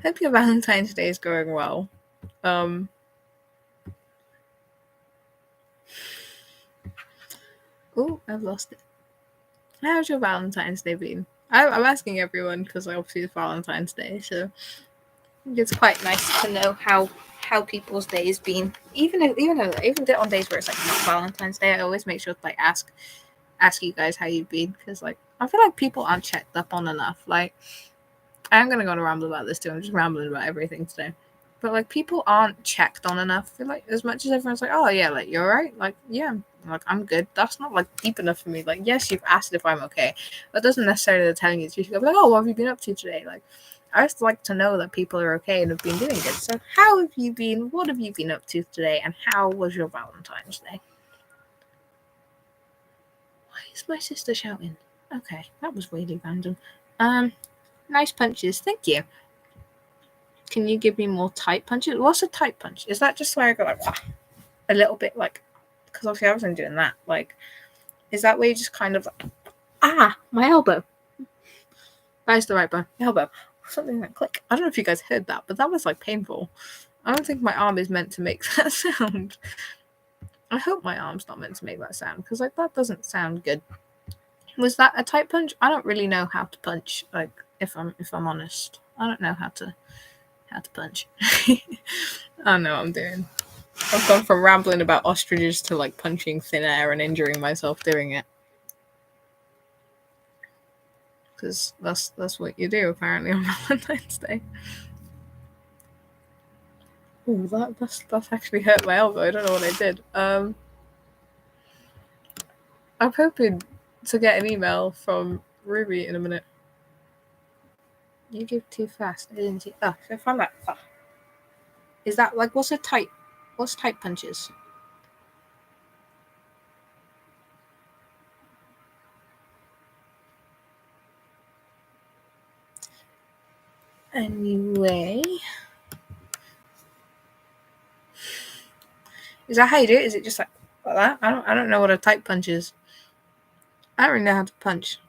Hope your Valentine's Day is going well. Oh, I've lost it. How's your Valentine's Day been? I'm asking everyone because obviously it's Valentine's Day, so it's quite nice to know how people's days been. Even on days where it's like not Valentine's Day, I always make sure to like ask you guys how you've been, because like I feel like people aren't checked up on enough. Like I'm gonna go on a ramble about this too. I'm just rambling about everything today. But like people aren't checked on enough. I feel like as much as everyone's like, oh yeah, like you're right, like yeah, like I'm good. That's not like deep enough for me. Like yes, you've asked if I'm okay. That doesn't necessarily tell you. You should go like, oh, what have you been up to today? Like I just like to know that people are okay and have been doing good. So how have you been? What have you been up to today? And how was your Valentine's Day? Why is my sister shouting? Okay, that was really random. Nice punches, thank you. Can you give me more tight punches? What's a tight punch? Is that just where I go like a little bit like? Because obviously I wasn't doing that. Like, is that where you just kind of my elbow? That is the right bone. Elbow. Something like click. I don't know if you guys heard that, but that was like painful. I don't think my arm is meant to make that sound. I hope my arm's not meant to make that sound because like that doesn't sound good. Was that a tight punch? I don't really know how to punch. Like if I'm honest, I don't know how to punch. I don't know what I'm doing. I've gone from rambling about ostriches to like punching thin air and injuring myself doing it. Because that's what you do apparently on Valentine's Day. Oh, that's actually hurt my elbow. I don't know what I did. I'm hoping to get an email from Ruby in a minute. You give too fast, didn't you? Oh, I found that. Oh. Is that like what's tight punches? Anyway, is that how you do it? Is it just like that? I don't know what a tight punch is. I don't really know how to punch.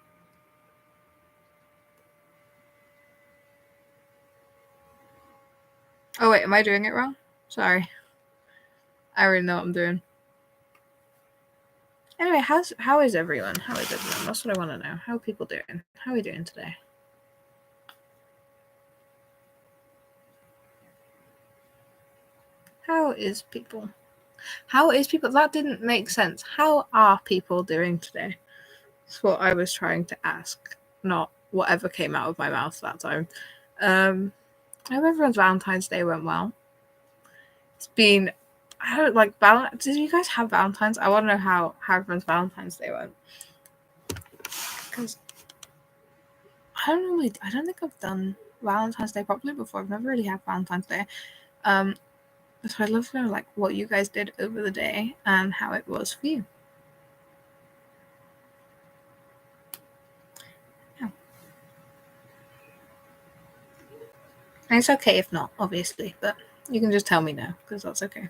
Oh wait, am I doing it wrong? Sorry. I already know what I'm doing. Anyway, how is everyone? How is everyone? That's what I want to know. How are people doing? How are we doing today? How is people? That didn't make sense. How are people doing today? That's what I was trying to ask, not whatever came out of my mouth that time. I hope everyone's Valentine's Day went well. It's been, I don't like Valentine's. Did you guys have Valentine's? I want to know how everyone's Valentine's Day went. Because I don't think I've done Valentine's Day properly before. I've never really had Valentine's Day. So I'd love to know like what you guys did over the day and how it was for you. Yeah. And it's okay if not, obviously, but you can just tell me now because that's okay.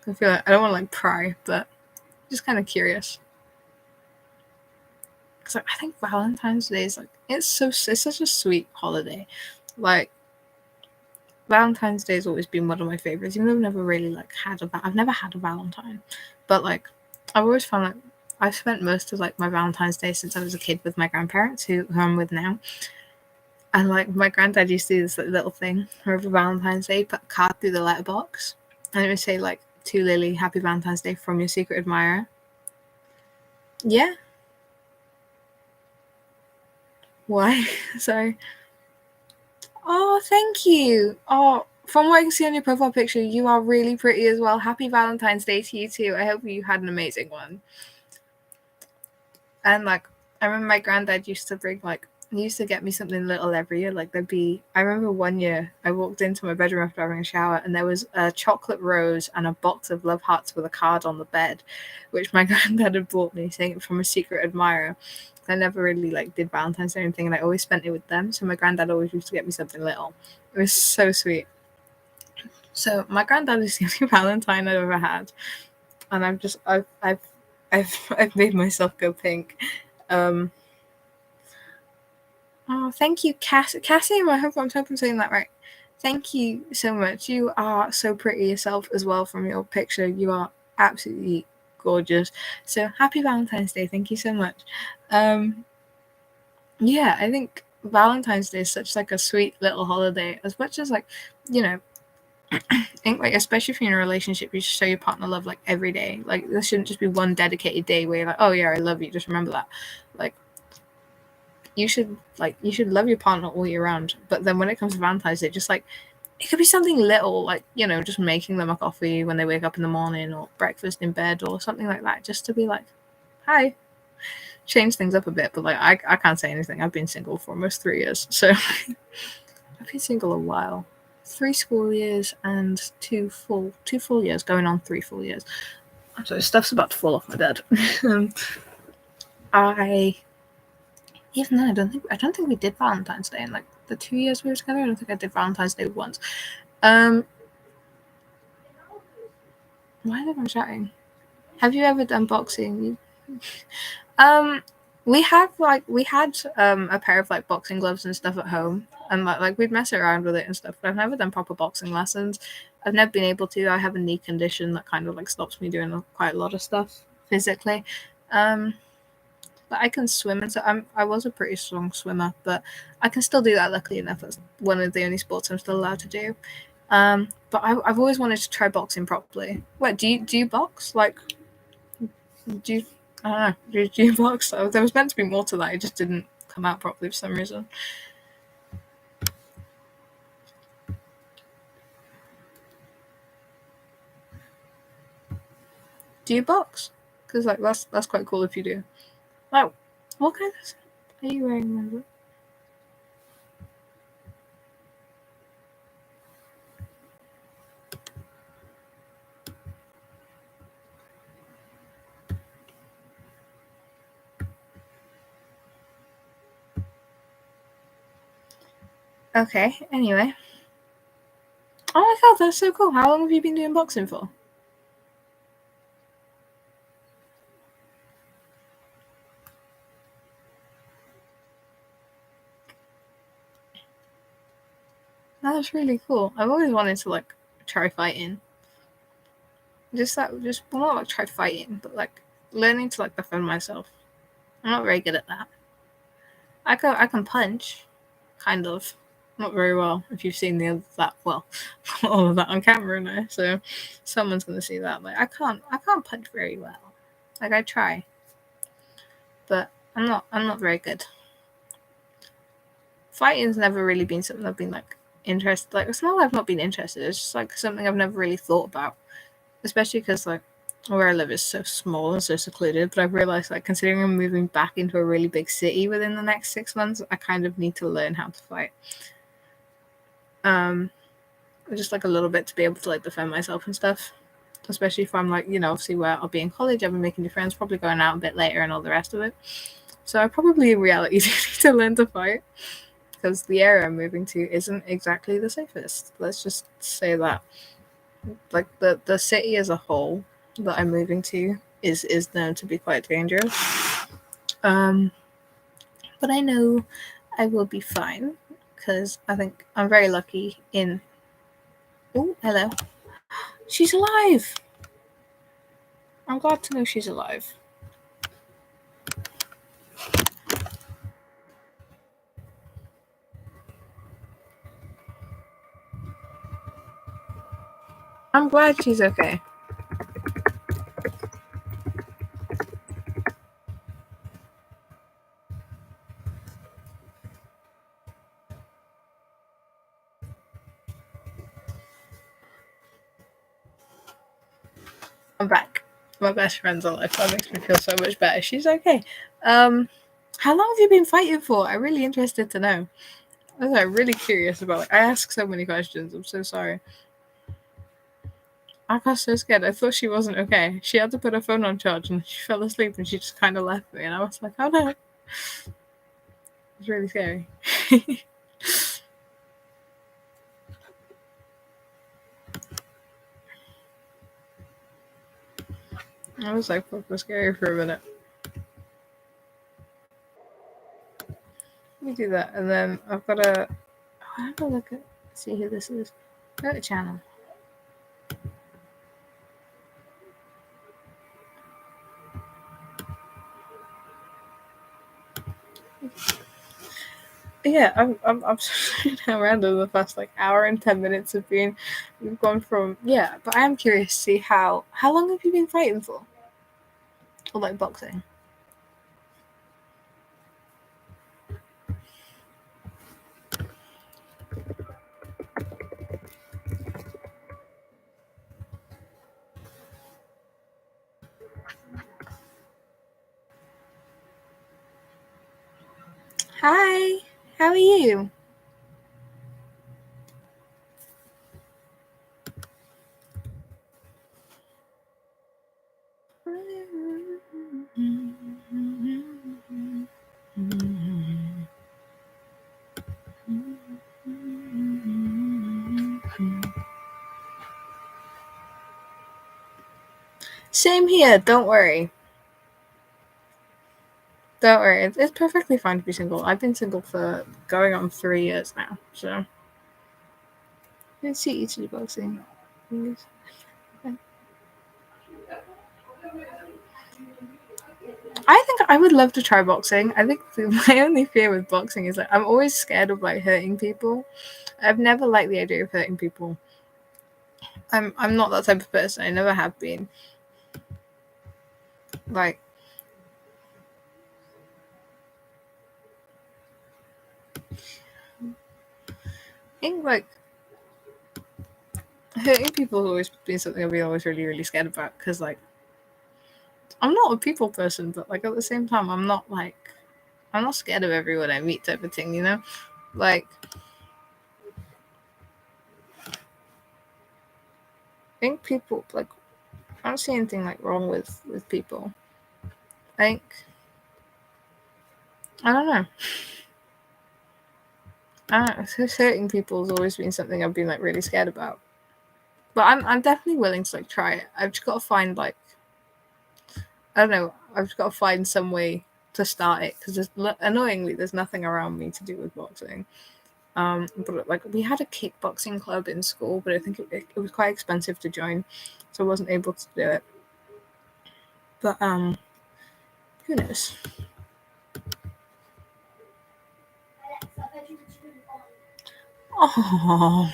I feel like I don't want to like pry, but just kind of curious. Because I think Valentine's Day is like it's such a sweet holiday. Like Valentine's Day has always been one of my favorites. Even though I've never really like I've never had a Valentine, but like I've always found like I've spent most of like my Valentine's Day since I was a kid with my grandparents, who I'm with now. And like my granddad used to do this like, little thing where for Valentine's Day, put a card through the letterbox, and it would say like to Lily, Happy Valentine's Day from your secret admirer. Yeah. Why? Sorry. Oh, thank you. Oh, from what I can see on your profile picture, you are really pretty as well. Happy Valentine's Day to you too. I hope you had an amazing one. And like, I remember my granddad used to bring he used to get me something little every year. Like I remember one year I walked into my bedroom after having a shower and there was a chocolate rose and a box of love hearts with a card on the bed, which my granddad had bought me, saying it from a secret admirer. I never really did Valentine's Day or anything, and I always spent it with them. So my granddad always used to get me something little. It was so sweet. So my granddad is the only Valentine I've ever had, and I've made myself go pink. Oh, thank you, Cassie. I hope I'm saying that right. Thank you so much. You are so pretty yourself as well from your picture. You are absolutely gorgeous. So happy Valentine's Day. Thank you so much. Yeah, I think Valentine's Day is such a sweet little holiday. As much as I think especially if you're in a relationship, you should show your partner love every day. There shouldn't just be one dedicated day where you're like, oh yeah, I love you. Just remember that. You should love your partner all year round. But then when it comes to Valentine's Day, just it could be something little, just making them a coffee when they wake up in the morning, or breakfast in bed, or something like that, just to be hi. Change things up a bit. But I can't say anything. I've been single for almost 3 years, so I've been single a while. 3 school years and 2 full years, going on 3 full years. So stuff's about to fall off my bed. Even then, I don't think we did Valentine's Day in the 2 years we were together. I don't think I did Valentine's Day once. Why is everyone chatting? Have you ever done boxing? We had a pair of boxing gloves and stuff at home, and we'd mess around with it and stuff. But I've never done proper boxing lessons. I've never been able to. I have a knee condition that kind of stops me doing quite a lot of stuff physically. But I can swim, and so I was a pretty strong swimmer, but I can still do that. Luckily enough, that's one of the only sports I'm still allowed to do. But I've always wanted to try boxing properly. What do you box? Do you? I don't know. Do you box? So there was meant to be more to that. It just didn't come out properly for some reason. Do you box? Because that's quite cool if you do. What kind of are you wearing? Okay. Anyway. Oh my god, that's so cool. How long have you been doing boxing for? That's really cool. I've always wanted to try fighting. Just not try fighting, but learning to defend myself. I'm not very good at that. I can punch, kind of. Not very well. If you've seen all of that on camera now, so someone's gonna see that. I can't punch very well. I try, but I'm not very good. Fighting's never really been something I've been interested. It's not I've not been interested. It's just something I've never really thought about, especially because where I live is so small and so secluded. But I've realized considering I'm moving back into a really big city within the next 6 months, I kind of need to learn how to fight. Just a little bit to be able to defend myself and stuff. Especially if I'm obviously where I'll be in college, I'll be making new friends, probably going out a bit later and all the rest of it. So I probably in reality do need to learn to fight, because the area I'm moving to isn't exactly the safest. Let's just say that. The city as a whole that I'm moving to is known to be quite dangerous. But I know I will be fine, because I think I'm very lucky in. Oh, hello. She's alive. I'm glad to know she's alive. I'm glad she's okay. I'm back. My best friend's alive. That makes me feel so much better. She's okay. How long have you been fighting for? I'm really interested to know. I'm really curious about. I ask so many questions. I'm so sorry. I got so scared. I thought she wasn't okay. She had to put her phone on charge and she fell asleep and she just kind of left me. And I was like, oh no. It was really scary. I was like, fuck, was scary for a minute. Let me do that. And then I've got to. I have to look at. See who this is. Go to channel. Yeah, I'm sorry how random the past like hour and 10 minutes have been. We've gone from but I am curious to see how long have you been fighting for? Or like boxing? Hi, how are you? Same here, don't worry. Don't worry, it's perfectly fine to be single. I've been single for going on 3 years now, so. Let's see each of the boxing. I think I would love to try boxing. I think my only fear with boxing is I'm always scared of like hurting people. I've never liked the idea of hurting people. I'm not that type of person. I never have been. Like, I think like hurting people has always been something I've been always really really scared about because like I'm not a people person, but like at the same time I'm not scared of everyone I meet type of thing, you know? Like I think people like I don't see anything like wrong with people. I think I don't know. Hurting people has always been something I've been like really scared about. But I'm definitely willing to like try it. I've just got to find like I don't know. I've just got to find some way to start it because annoyingly there's nothing around me to do with boxing. But like we had a kickboxing club in school, but I think it was quite expensive to join, so I wasn't able to do it. But who knows? Oh.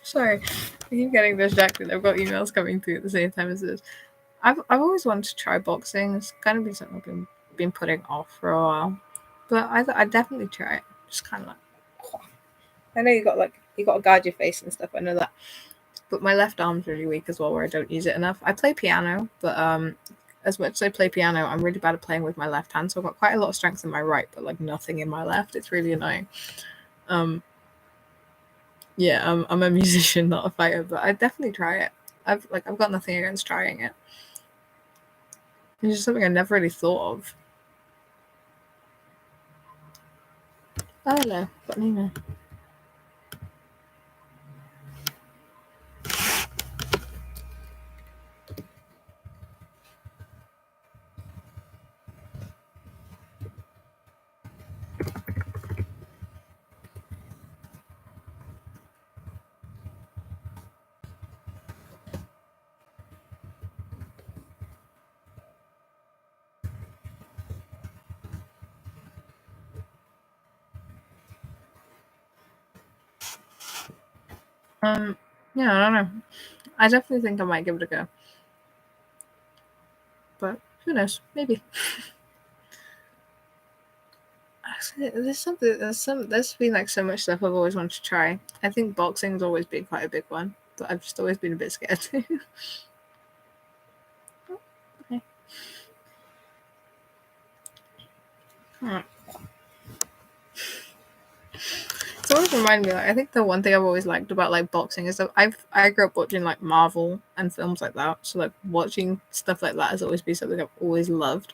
Sorry, I keep getting distracted. I've got emails coming through at the same time as this. I've always wanted to try boxing. It's kind of been something I've been putting off for a while, but I definitely try it. Just kind of like I know you got to guard your face and stuff. I know that, but my left arm's really weak as well, where I don't use it enough. I play piano, but as much as I play piano, I'm really bad at playing with my left hand. So I've got quite a lot of strength in my right, but like nothing in my left. It's really annoying. Yeah, I'm a musician, not a fighter, but I definitely try it. I've got nothing against trying it. It's just something I never really thought of. Oh, hello, got an email. Yeah, I don't know. I definitely think I might give it a go, but who knows? Maybe. There's been like so much stuff I've always wanted to try. I think boxing's always been quite a big one, but I've just always been a bit scared. Okay. Alright. It's always reminded me, like, I think the one thing I've always liked about like boxing is that I grew up watching like Marvel and films like that, so like watching stuff like that has always been something I've always loved.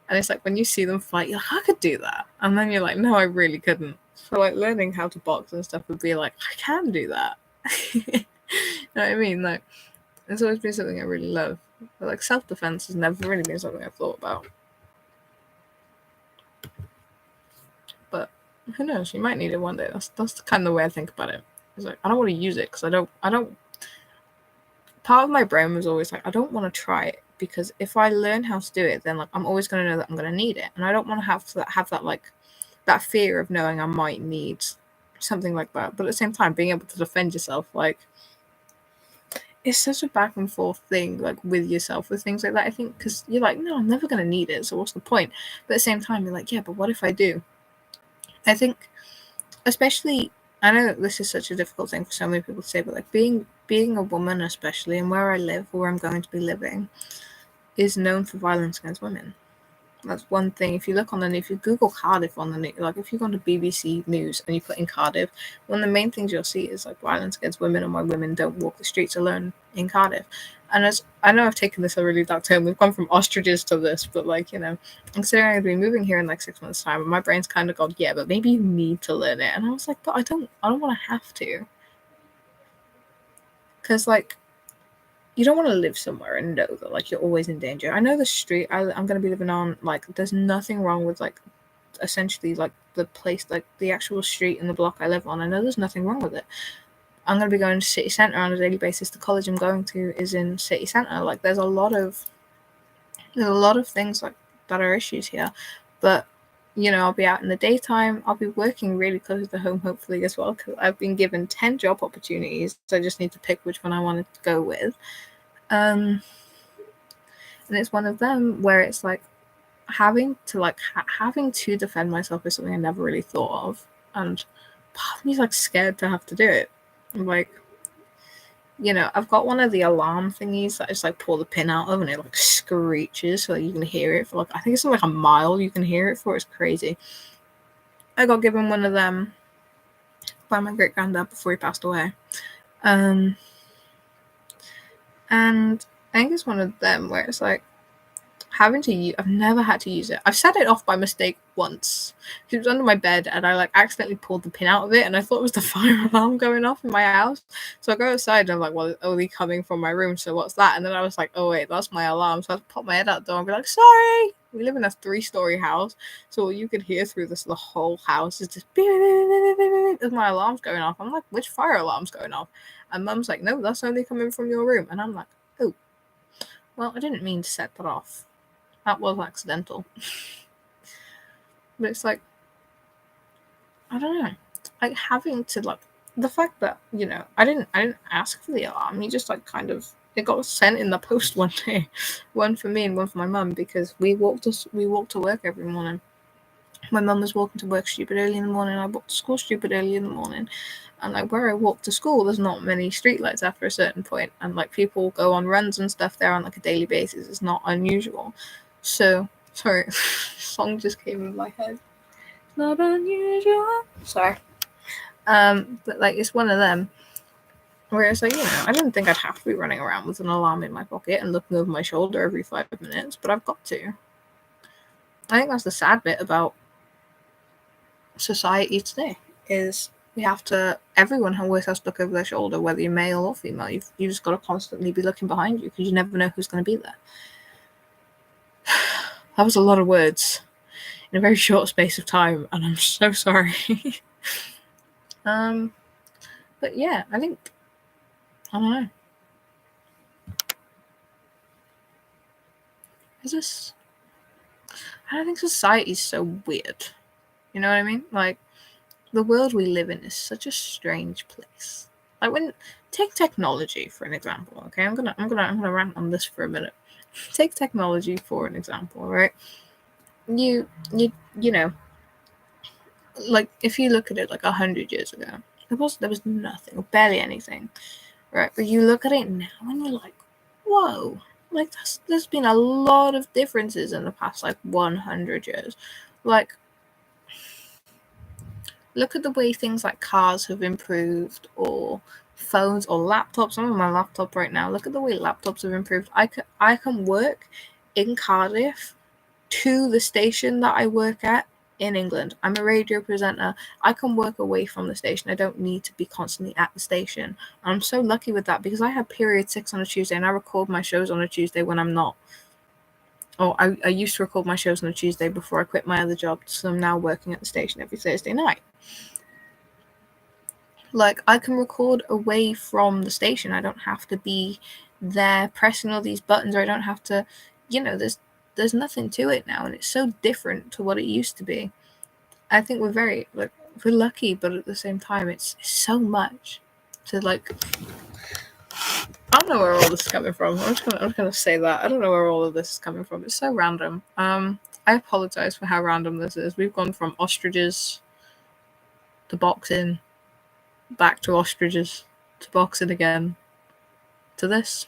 And it's like when you see them fight, you're like, I could do that, and then you're like, no, I really couldn't. So like learning how to box and stuff would be like, I can do that. You know what I mean? Like it's always been something I really love. But like self defense has never really been something I've thought about. But who knows? You might need it one day. That's kind of the way I think about it. It's like I don't want to use it because I don't. Part of my brain was always like I don't want to try it because if I learn how to do it, then like I'm always going to know that I'm going to need it, and I don't want to have that like that fear of knowing I might need something like that. But at the same time, being able to defend yourself, like it's such a back and forth thing, like with yourself with things like that. I think because you're like, no, I'm never going to need it, so what's the point? But at the same time, you're like, yeah, but what if I do? I think, especially, I know that this is such a difficult thing for so many people to say, but like being a woman, especially, and where I live, where I'm going to be living, is known for violence against women. That's one thing. If you look on if you Google Cardiff on the news, like if you go on to BBC News and you put in Cardiff, one of the main things you'll see is like violence against women and why women don't walk the streets alone in Cardiff. And as I know I've taken this a really dark turn, we've gone from ostriches to this, but like, you know, considering I've been moving here in like 6 months' time, and my brain's kind of gone, yeah, but maybe you need to learn it. And I was like, but I don't want to have to. Because like you don't want to live somewhere and know that like you're always in danger. I know the street I'm going to be living on, like there's nothing wrong with like essentially like the place, like the actual street and the block I live on. I know there's nothing wrong with it. I'm going to be going to city centre on a daily basis. The college I'm going to is in city centre. Like there's a lot of things like that are issues here, but you know, I'll be out in the daytime. I'll be working really close to home, hopefully as well, because I've been given 10 job opportunities. So I just need to pick which one I want to go with. And it's one of them where it's like having to defend myself is something I never really thought of, and part of me's like scared to have to do it. Like, you know, I've got one of the alarm thingies that I just like pull the pin out of and it like screeches so you can hear it for like I think it's like a mile you can hear it for. It's crazy. I got given one of them by my great granddad before he passed away. And I think it's one of them where it's like I've never had to use it. I've set it off by mistake once. It was under my bed and I like accidentally pulled the pin out of it and I thought it was the fire alarm going off in my house. So I go outside and I'm like, well, it's only coming from my room, so what's that? And then I was like, oh wait, that's my alarm. So I pop my head out the door and be like, sorry. We live in a 3-story house, so all you could hear through the whole house is just beep, beep, beep, beep, beep, beep, as my alarm's going off. I'm like, which fire alarm's going off? And Mum's like, no, that's only coming from your room. And I'm like, oh, well, I didn't mean to set that off. That was accidental. But it's like, I don't know. Like having to like the fact that, you know, I didn't ask for the alarm. He just like kind of it got sent in the post one day. One for me and one for my mum because we walked to work every morning. My mum was walking to work stupid early in the morning, I walked to school stupid early in the morning. And like where I walk to school, there's not many streetlights after a certain point, and like people go on runs and stuff there on like a daily basis. It's not unusual. So sorry, song just came in my head. It's not unusual. Sorry. But like it's one of them where it's like, you know, I didn't think I'd have to be running around with an alarm in my pocket and looking over my shoulder every 5 minutes, but I've got to. I think that's the sad bit about society today is everyone always has to look over their shoulder, whether you're male or female. You've just got to constantly be looking behind you because you never know who's going to be there. That was a lot of words in a very short space of time, and I'm so sorry. But yeah, I don't know. I don't think society's so weird. You know what I mean? Like, the world we live in is such a strange place. Like take technology for an example, okay? I'm gonna rant on this for a minute. Take technology for an example, right? you know, like if you look at it like 100 years ago, there was nothing, barely anything, right? But you look at it now and you're like, whoa, like there's been a lot of differences in the past like 100 years. Like, look at the way things like cars have improved, or phones or laptops. I'm on my laptop right now. Look at the way laptops have improved. I can work in Cardiff to the station that I work at in England. I'm a radio presenter. I can work away from the station. I don't need to be constantly at the station. I'm so lucky with that because I have period 6 on a Tuesday and I record my shows on a Tuesday when I'm not. Oh, I used to record my shows on a Tuesday before I quit my other job, so I'm now working at the station every Thursday night. Like, I can record away from the station. I don't have to be there pressing all these buttons, or I don't have to, there's nothing to it now, and it's so different to what it used to be. I think we're lucky, but at the same time, it's so much to like. I don't know where all this is coming from. I'm just gonna say that I don't know where all of this is coming from. It's so random. I apologize for how random this is. We've gone from ostriches to boxing, back to ostriches to boxing again to this.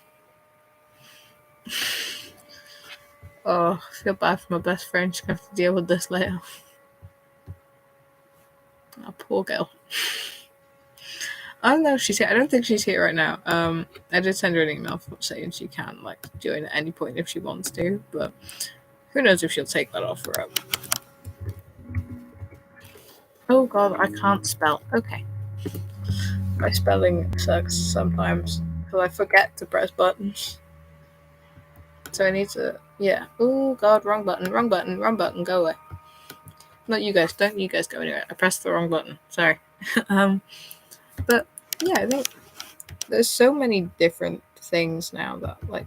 Oh, I feel bad for my best friend. She's gonna have to deal with this later. Oh, poor girl. I don't know if she's here. I don't think she's here right now. I did send her an email saying she can like join at any point if she wants to, but who knows if she'll take that offer up. Oh god, I can't spell. Okay. My spelling sucks sometimes because I forget to press buttons. So I need to, yeah. Oh god, wrong button, go away. Not you guys, don't you guys go anywhere. I pressed the wrong button. Sorry. But yeah, I think there's so many different things now that like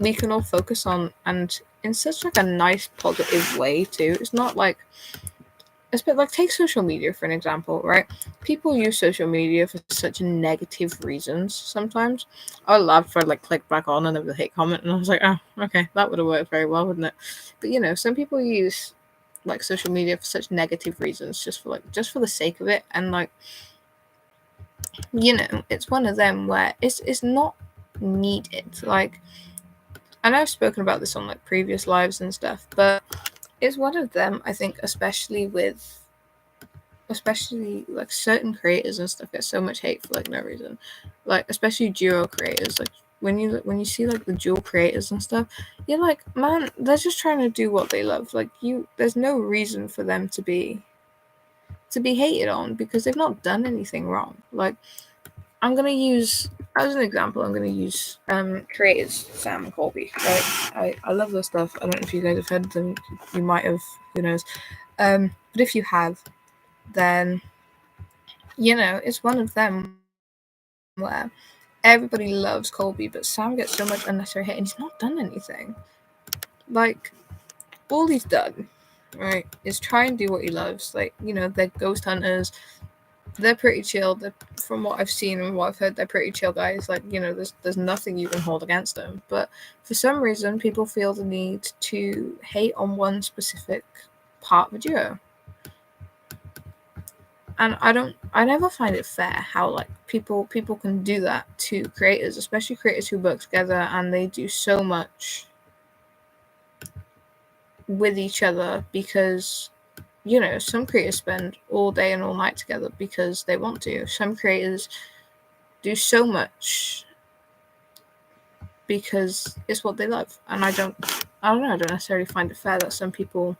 we can all focus on, and in such like a nice positive way too. It's not like it's bit like, take social media for an example, right? People use social media for such negative reasons sometimes. I laughed for like click back on and there was a hate comment, and I was like, oh, okay, that would have worked very well, wouldn't it? But some people use like social media for such negative reasons, just for the sake of it, and like it's one of them where it's not needed. Like, I know I've spoken about this on like previous lives and stuff, but it's one of them, I think, especially like certain creators and stuff get so much hate for like no reason. Like, especially duo creators, like when you see like the dual creators and stuff, you're like, man, they're just trying to do what they love. Like, there's no reason for them to be hated on because they've not done anything wrong. Like, I'm gonna use as an example. I'm gonna use creators Sam and Colby. Right, I love their stuff. I don't know if you guys have heard of them. You might have. Who knows? But if you have, then it's one of them where everybody loves Colby, but Sam gets so much unnecessary hate, and he's not done anything. Like, all he's done, right, is try and do what he loves. Like, they're ghost hunters. They're pretty chill. From what I've seen and what I've heard, they're pretty chill guys. Like, there's nothing you can hold against them. But for some reason, people feel the need to hate on one specific part of a duo. And I never find it fair how like people can do that to creators, especially creators who work together and they do so much with each other because some creators spend all day and all night together because they want to. Some creators do so much because it's what they love. And I don't necessarily find it fair that some people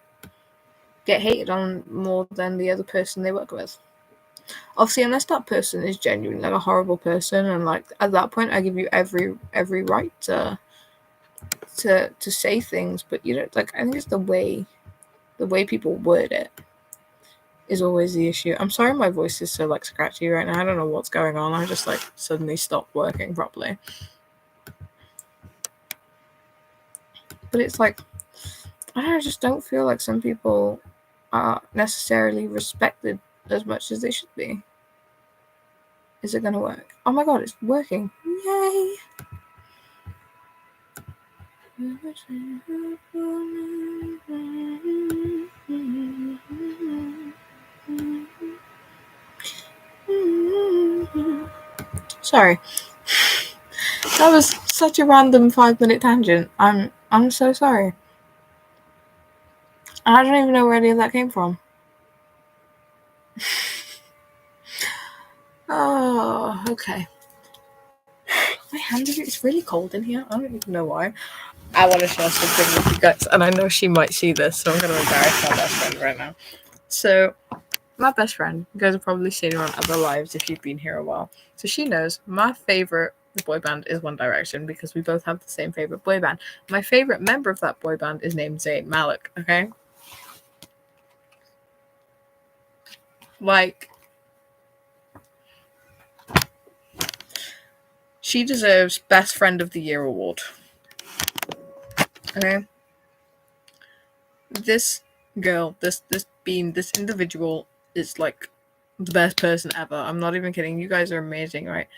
get hated on more than the other person they work with. Obviously, unless that person is genuinely like a horrible person, and like at that point, I give you every right to say things. But like, I think it's the way people word it is always the issue. I'm sorry, my voice is so like scratchy right now. I don't know what's going on. I just like suddenly stopped working properly. But it's like, I just don't feel like some people are necessarily respected as much as they should be. Is it going to work? Oh my god, it's working. Yay! Sorry. That was such a random 5-minute tangent. I'm so sorry. I don't even know where any of that came from. Oh, okay. My hand it's really cold in here. I don't even know why. I want to share something with you guys, and I know she might see this, so I'm going to embarrass my best friend right now. So, my best friend, you guys have probably seen her on other lives if you've been here a while. So she knows my favorite boy band is One Direction because we both have the same favorite boy band. My favorite member of that boy band is named Zayn Malik, okay? Like, she deserves Best Friend of the Year award. Okay? This girl, this individual is like the best person ever. I'm not even kidding. You guys are amazing, right?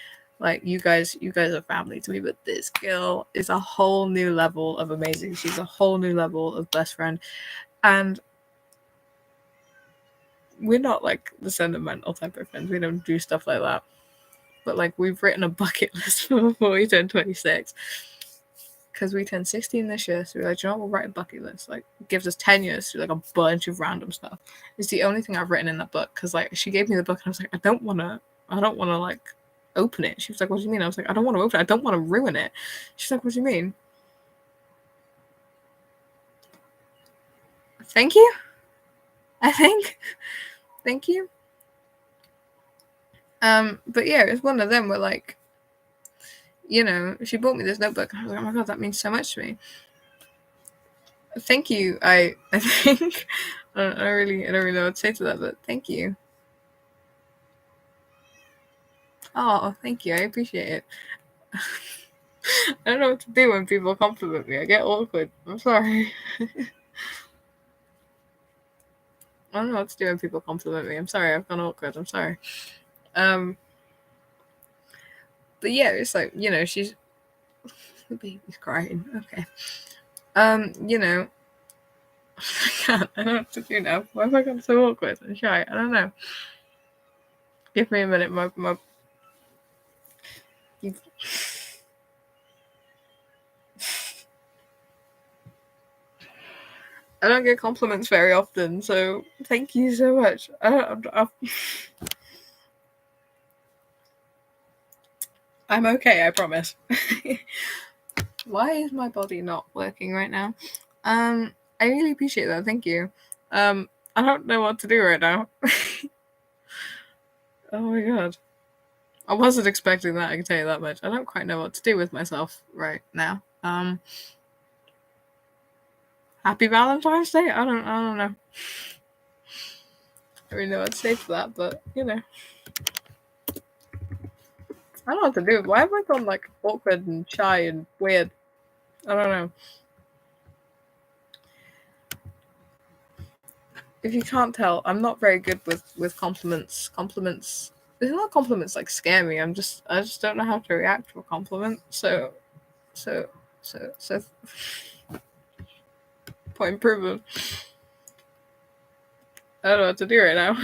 Like you guys are family to me, but this girl is a whole new level of amazing. She's a whole new level of best friend. And we're not like the sentimental type of friends. We don't do stuff like that. But like we've written a bucket list before we turn 26. Because we turn 16 this year, so we're like, you know what, we'll write a bucket list. Like, it gives us 10 years to do like a bunch of random stuff. It's the only thing I've written in that book. Because like she gave me the book and I was like, I don't wanna like open it. She was like, what do you mean? I was like, I don't want to open it. I don't want to ruin it. She's like, what do you mean? Thank you. I think. Thank you. But yeah, it's one of them where like, you know, she bought me this notebook and I was like, oh my god, that means so much to me. Thank you. I think I don't really know what to say to that, but thank you. Oh, thank you. I appreciate it. I don't know what to do when people compliment me. I get awkward. I'm sorry. I don't know what to do when people compliment me. I'm sorry. I've gone awkward. I'm sorry. But yeah, it's like, you know, she's the baby's crying. Okay. You know, I can't. I don't know what to do now. Why have I gone so awkward and shy? I don't know. Give me a minute. My I don't get compliments very often, so thank you so much. I'm okay, I promise. Why is my body not working right now? I really appreciate that. Thank you. I don't know what to do right now. Oh my god. I wasn't expecting that, I can tell you that much. I don't quite know what to do with myself right now. Happy Valentine's Day? I don't know. I don't really know what to say to that, but you know. I don't know what to do. Why have I gone like awkward and shy and weird? I don't know. If you can't tell, I'm not very good with compliments. Compliments. It's not compliments like scare me. I just don't know how to react to a compliment. So point proven. I don't know what to do right now.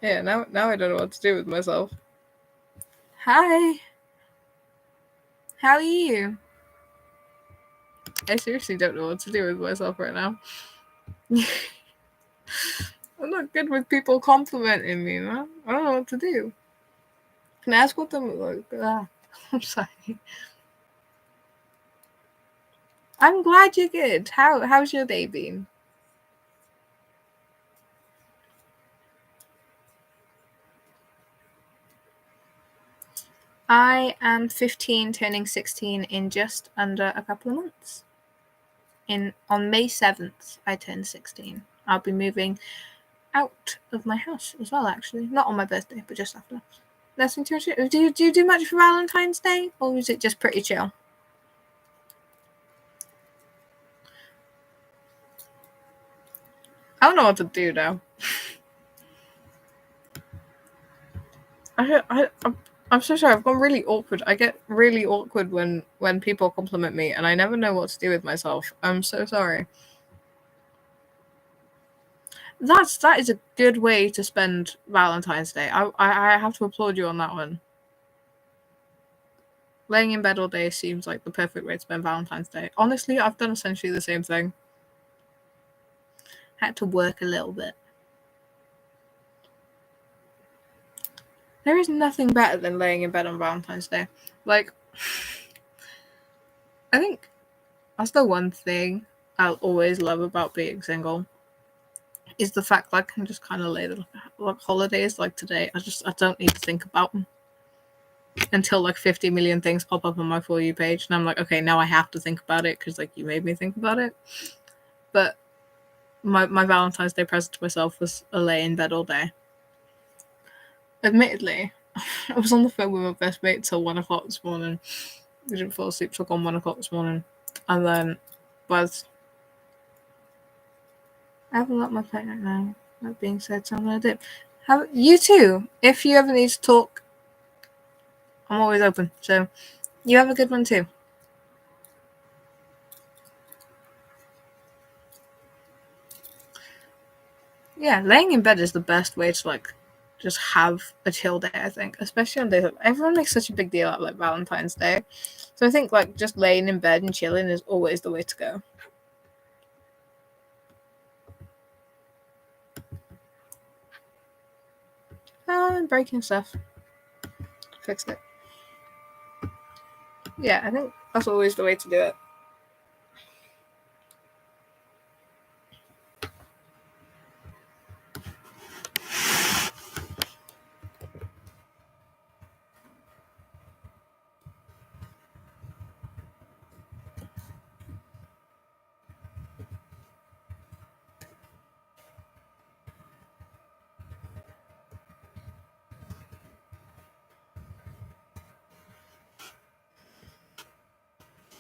Yeah, now I don't know what to do with myself. Hi. How are you? I seriously don't know what to do with myself right now. I'm not good with people complimenting me, man. I don't know what to do. Can I ask what them like? I'm sorry. I'm glad you're good. How's your day been? I am 15, turning 16 in just under a couple of months. On May 7th, I turn 16. I'll be moving out of my house as well, actually. Not on my birthday, but just after. Nothing too much. Do you do much for Valentine's Day, or is it just pretty chill? I don't know what to do now. I'm so sorry. I've gone really awkward. I get really awkward when people compliment me, and I never know what to do with myself. I'm so sorry. That is a good way to spend Valentine's Day. I have to applaud you on that one. Laying in bed all day seems like the perfect way to spend Valentine's Day. Honestly, I've done essentially the same thing. Had to work a little bit. There is nothing better than laying in bed on Valentine's Day. Like, I think that's the one thing I'll always love about being single is the fact that I can just kind of lay the like holidays like today. I don't need to think about them until like 50 million things pop up on my For You page, and I'm like, okay, now I have to think about it because like you made me think about it. But my Valentine's Day present to myself was a lay in bed all day. Admittedly, I was on the phone with my best mate till 1 o'clock this morning. We didn't fall asleep till 1 o'clock this morning, and then was I haven't got my plate right now. That being said, so I'm gonna dip. Have you too? If you ever need to talk, I'm always open. So you have a good one too. Yeah, laying in bed is the best way to like just have a chill day, I think. Especially on days like everyone makes such a big deal out of like Valentine's Day. So I think like just laying in bed and chilling is always the way to go. I'm breaking stuff. Fixed it. Yeah, I think that's always the way to do it.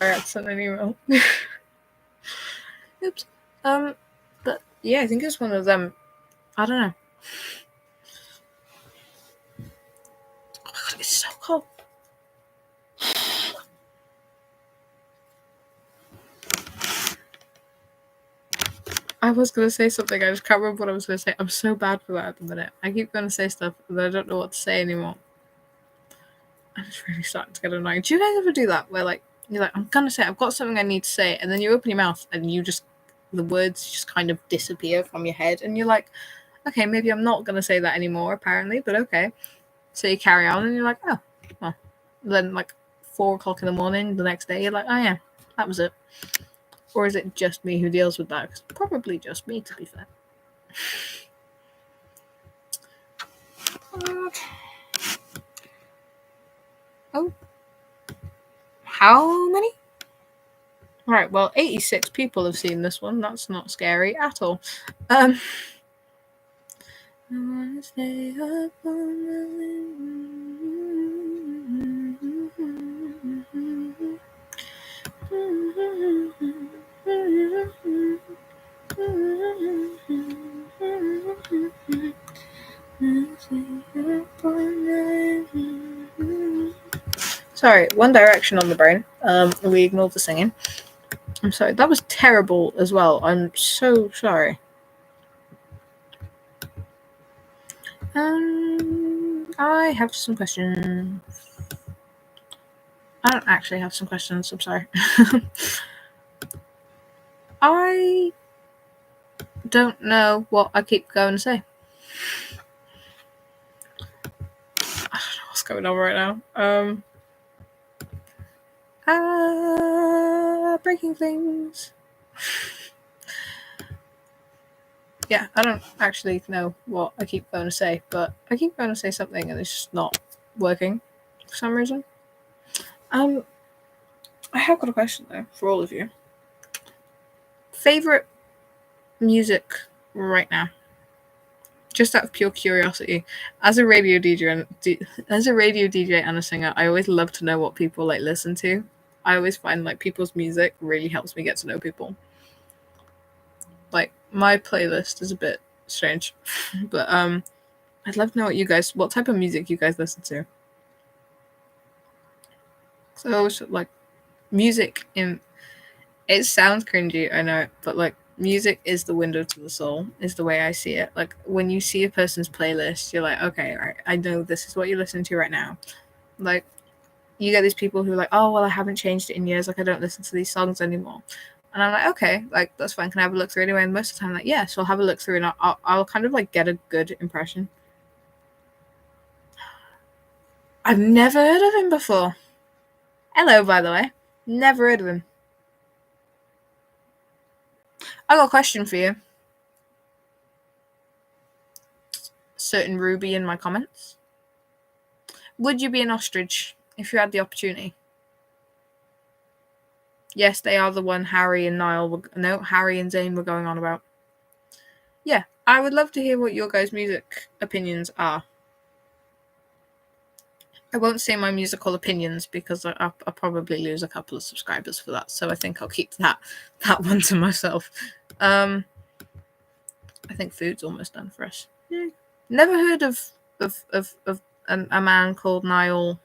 I sent an email. Oops. But yeah, I think it's one of them. I don't know. Oh my god, it's so cold. I was gonna say something. I just can't remember what I was gonna say. I'm so bad for that at the minute. I keep gonna say stuff, and I don't know what to say anymore. I'm just really starting to get annoying. Do you guys ever do that? Where like you're like, I'm gonna say, I've got something I need to say, and then you open your mouth and you just the words just kind of disappear from your head, and you're like, okay, maybe I'm not gonna say that anymore, apparently, but okay. So you carry on, and you're like, oh, well. Then like 4 o'clock in the morning the next day, you're like, oh yeah, that was it. Or is it just me who deals with that? 'Cause probably just me, to be fair. Oh. How many? Right, well, 86 people have seen this one. That's not scary at all. I wanna stay up Sorry, One Direction on the brain. We ignored the singing. I'm sorry, that was terrible as well. I'm so sorry. I have some questions. I don't actually have some questions. I'm sorry. I don't know what I keep going to say. I don't know what's going on right now. Breaking things. Yeah, I don't actually know what I keep going to say, but I keep going to say something and it's just not working for some reason. I have got a question though for all of you. Favorite music right now? Just out of pure curiosity, as a radio DJ and a singer, I always love to know what people like listen to. I always find like people's music really helps me get to know people. Like my playlist is a bit strange, but I'd love to know what type of music you guys listen to. So like music it sounds cringy, I know, but like music is the window to the soul, is the way I see it. Like when you see a person's playlist, you're like, okay, right, I know this is what you're listening to right now. Like you get these people who are like, oh well, I haven't changed it in years, like I don't listen to these songs anymore. And I'm like, okay, like that's fine. Can I have a look through anyway? And most of the time, like, yeah, so I'll have a look through and I'll kind of like get a good impression. I've never heard of him before. Hello, by the way. Never heard of him. I got a question for you. Certain Ruby in my comments. Would you be an ostrich if you had the opportunity? Yes, they are the one Harry and Harry and Zayn were going on about. Yeah, I would love to hear what your guys' music opinions are. I won't say my musical opinions because I'll probably lose a couple of subscribers for that. So I think I'll keep that one to myself. I think food's almost done for us. Yeah. Never heard of a man called Niall.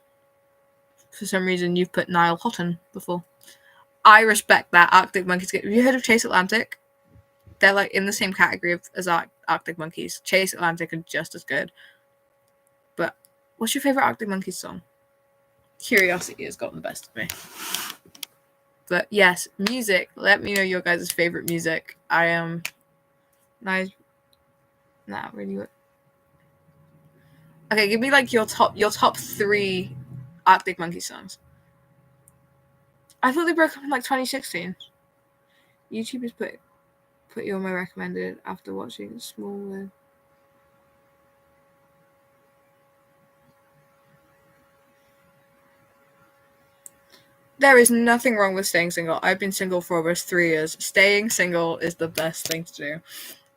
For some reason, you've put Niall Houghton before. I respect that. Arctic Monkeys. Have you heard of Chase Atlantic? They're like in the same category as Arctic Monkeys. Chase Atlantic are just as good. But what's your favorite Arctic Monkeys song? Curiosity has gotten the best of me. But yes, music. Let me know your guys' favorite music. I am nice. Not really. Okay, give me like your top 3 Arctic Monkeys songs. I thought they broke up in like 2016. YouTube has put you on my recommended after watching Small. There is nothing wrong with staying single. I've been single for almost 3 years. Staying single is the best thing to do.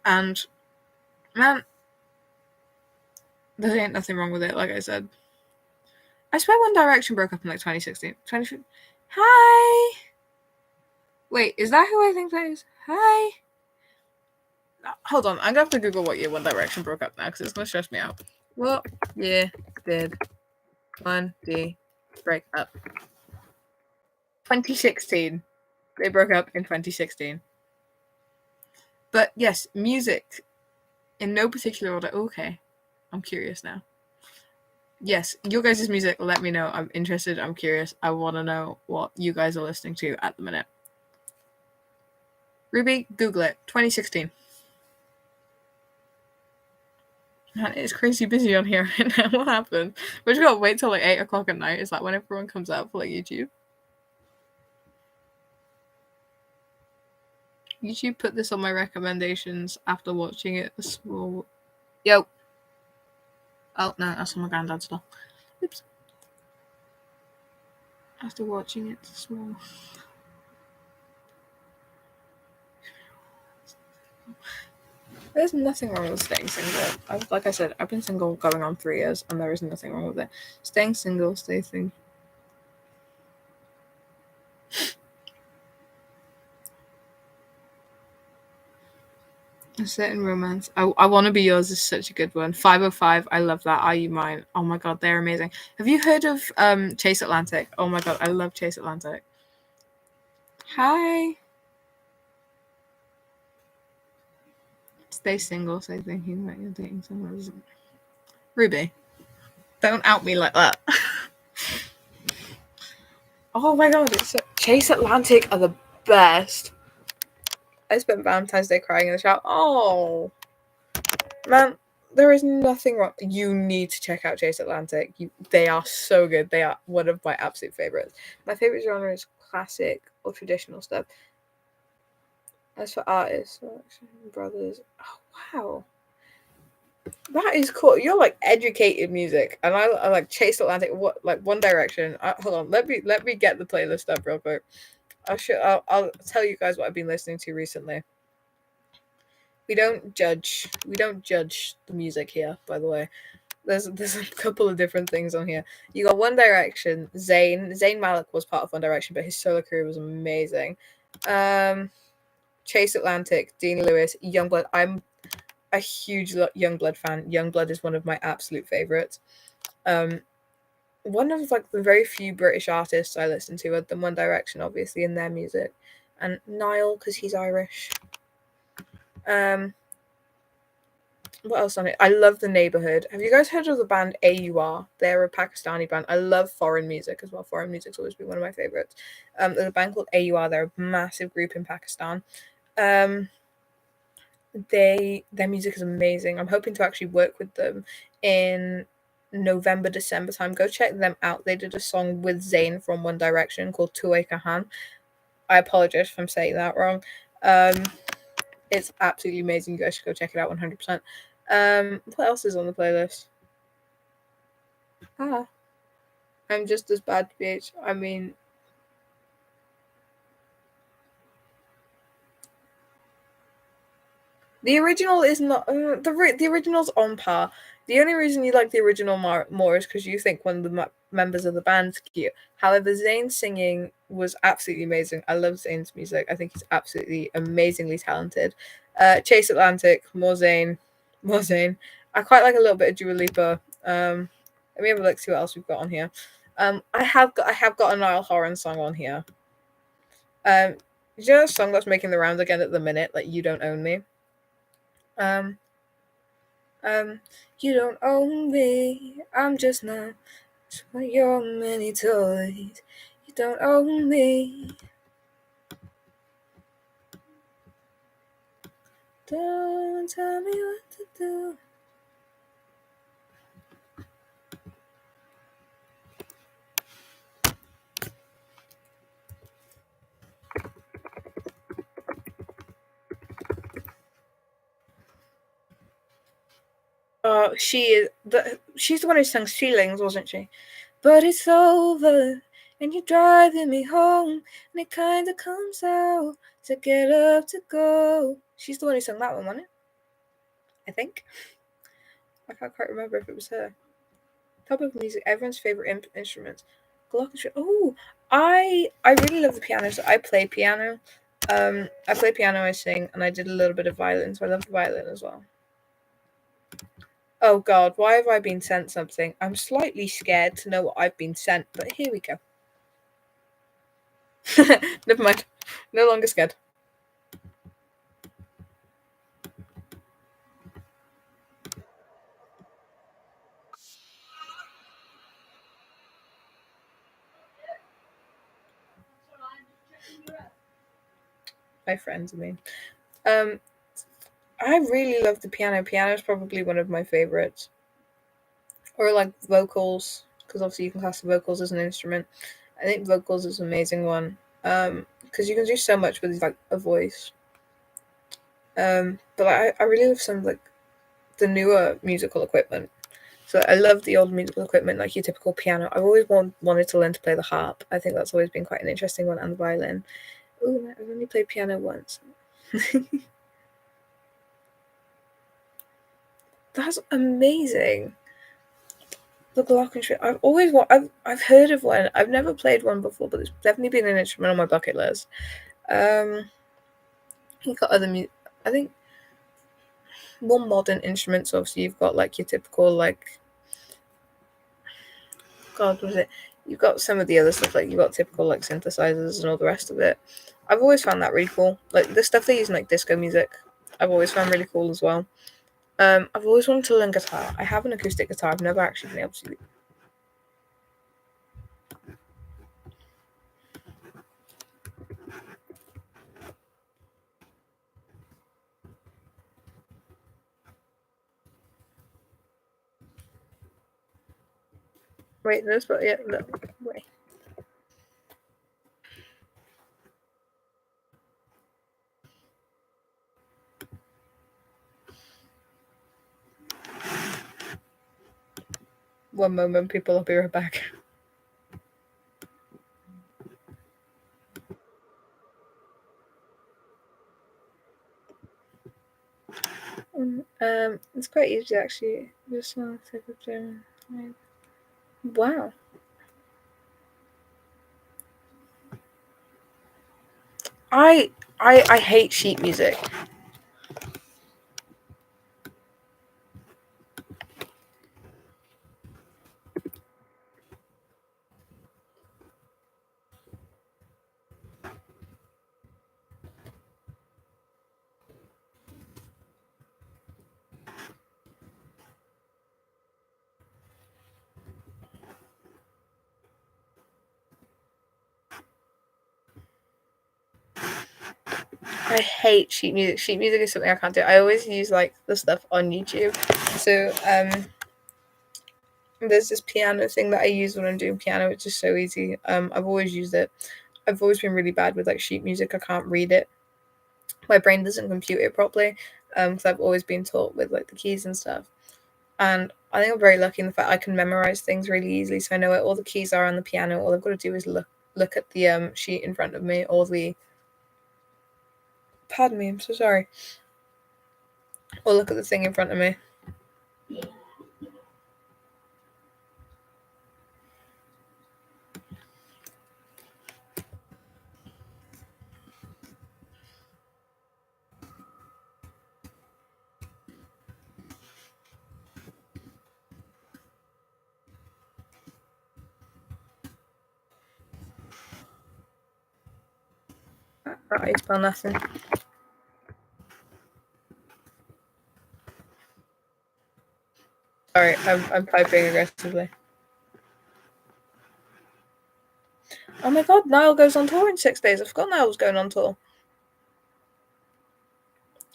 And, man, there ain't nothing wrong with it, like I said. I swear One Direction broke up in like 2016. Hi! Wait, is that who I think that is? Hi! Hold on, I'm gonna have to Google what year One Direction broke up now because it's gonna stress me out. What year did One D break up? 2016. They broke up in 2016. But yes, music in no particular order. Okay, I'm curious now. Yes, your guys' music, let me know. I'm interested. I'm curious. I want to know what you guys are listening to at the minute. Ruby, Google it. 2016. Man, it's crazy busy on here right now. What happened? We just gotta wait till like 8 o'clock at night. Is that when everyone comes out for like YouTube? YouTube put this on my recommendations after watching it. A small. Yo. Oh no, that's on my granddad's stuff. Oops. After watching it, small. There's nothing wrong with staying single. Like I said, I've been single going on 3 years, and there is nothing wrong with it. Staying single, stay single. A certain romance. I Want to Be Yours is such a good one. 505, I love that. Are You Mine? Oh my god, they're amazing. Have you heard of Chase Atlantic? Oh my god, I love Chase Atlantic. Hi. Stay single, stay thinking that you're dating someone. Ruby, don't out me like that. Oh my god, Chase Atlantic are the best. I spent Valentine's Day crying in the shower. Oh, man, there is nothing wrong. You need to check out Chase Atlantic. They are so good. They are one of my absolute favorites. My favorite genre is classic or traditional stuff. As for artists, brothers, oh wow, that is cool. You're like educated music, and I like Chase Atlantic. What like One Direction? Hold on, let me get the playlist up real quick. I'll tell you guys what I've been listening to recently. We don't judge the music here, by the way. There's a couple of different things on here. You got One Direction, Zayn Malik was part of One Direction, but his solo career was amazing. Chase Atlantic, Dean Lewis, Youngblood. I'm a huge Youngblood fan. Youngblood is one of my absolute favorites. one of like the very few British artists I listen to, other than One Direction, obviously, in their music, and Niall because he's Irish. Um, what else on it? I love The Neighborhood. Have you guys heard of the band AUR? They're a Pakistani band. I love foreign music as well. Foreign music's always been one of my favorites. There's a band called AUR. They're a massive group in Pakistan. Um, their music is amazing. I'm hoping to actually work with them in November, December time. Go check them out. They did a song with Zayn from One Direction called Tue Kahan. I apologize if I'm saying that wrong. Um, it's absolutely amazing. You guys should go check it out 100%. What else is on the playlist? Ah, I'm just as bad, bitch. I mean, the original is not the original's on par. The only reason you like the original more is because you think one of the members of the band's cute. However, Zayn's singing was absolutely amazing. I love Zayn's music. I think he's absolutely amazingly talented. Chase Atlantic, more Zayn, more Zayn. I quite like a little bit of Dua Lipa. Let me have a look, see what else we've got on here. I have got a Niall Horan song on here. Um, you know a song that's making the rounds again at the minute, like "You Don't Own Me." Um, Um, you don't own me. I'm just not one of your many toys. You don't own me. Don't tell me what to do. She's the one who sang Ceilings, wasn't she? But it's over, and you're driving me home, and it kinda comes out to get up to go. She's the one who sang that one, wasn't it? I think. I can't quite remember if it was her. Top of music, everyone's favorite instruments. Glockenspiel. Oh, I really love the piano. So I play piano. I play piano, I sing, and I did a little bit of violin. So I love the violin as well. Oh God, why have I been sent something? I'm slightly scared to know what I've been sent, but here we go. Never mind. No longer scared. My friends, I mean. Um, I really love the piano. Piano is probably one of my favorites. Or like vocals, because obviously you can class the vocals as an instrument. I think vocals is an amazing one. Because you can do so much with like a voice. But I really love some like the newer musical equipment. So I love the old musical equipment, like your typical piano. I've always wanted to learn to play the harp. I think that's always been quite an interesting one, and the violin. Oh, I've only played piano once. That's amazing. The glockenspiel. I've heard of one. I've never played one before, but it's definitely been an instrument on my bucket list. Um, you got other music. I think more modern instruments. Obviously, you've got like your typical like God, was it? You've got some of the other stuff, like you've got typical like synthesizers and all the rest of it. I've always found that really cool. Like the stuff they use in like disco music, I've always found really cool as well. I've always wanted to learn guitar. I have an acoustic guitar. I've never actually been able to. Wait, there's but yeah, look, wait. One moment, people. I'll be right back. It's quite easy actually. Just want to take a German. Wow. I hate sheet music. I hate sheet music. Sheet music is something I can't do. I always use like the stuff on YouTube. So there's this piano thing that I use when I'm doing piano. It's just so easy. I've always used it. I've always been really bad with like sheet music. I can't read it. My brain doesn't compute it properly. Because I've always been taught with like the keys and stuff. And I think I'm very lucky in the fact I can memorize things really easily. So I know where all the keys are on the piano. All I've got to do is look at the sheet in front of me, or the pardon me, I'm so sorry. Or look at the thing in front of me. I spell nothing. Sorry, I'm typing aggressively. Oh my god, Niall goes on tour in 6 days. I forgot Niall was going on tour.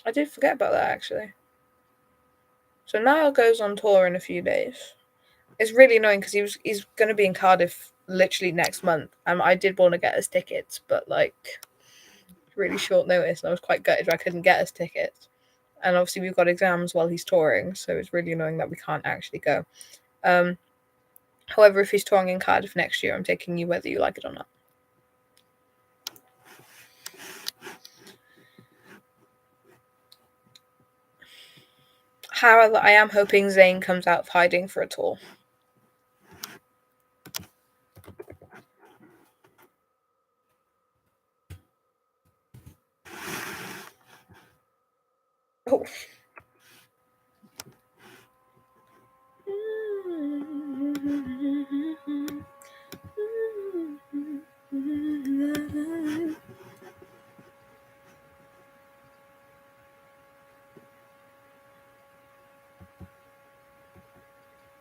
I did forget about that actually. So Niall goes on tour in a few days. It's really annoying because he's going to be in Cardiff literally next month, and I did want to get us tickets, but like really short notice, and I was quite gutted I couldn't get us tickets. And obviously we've got exams while he's touring, so it's really annoying that we can't actually go. However, if he's touring in Cardiff next year, I'm taking you whether you like it or not. However, I am hoping Zayn comes out of hiding for a tour. Oh.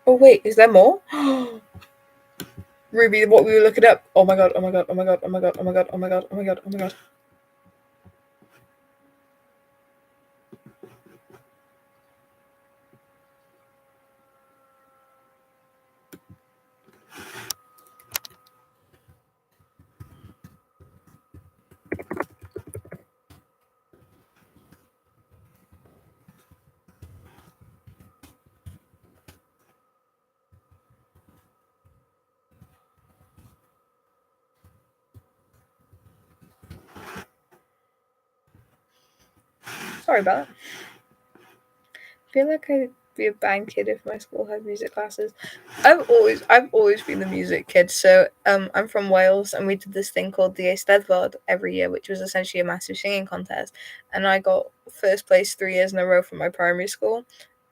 Oh wait, is there more? Ruby, what we were looking up. Oh my god, oh my god, oh my god, oh my god, oh my god, oh my god, oh my god, oh my god. Sorry about that. I feel like I'd be a band kid if my school had music classes. I've always been the music kid. So I'm from Wales, and we did this thing called the Eisteddfod every year, which was essentially a massive singing contest, and I got first place 3 years in a row from my primary school.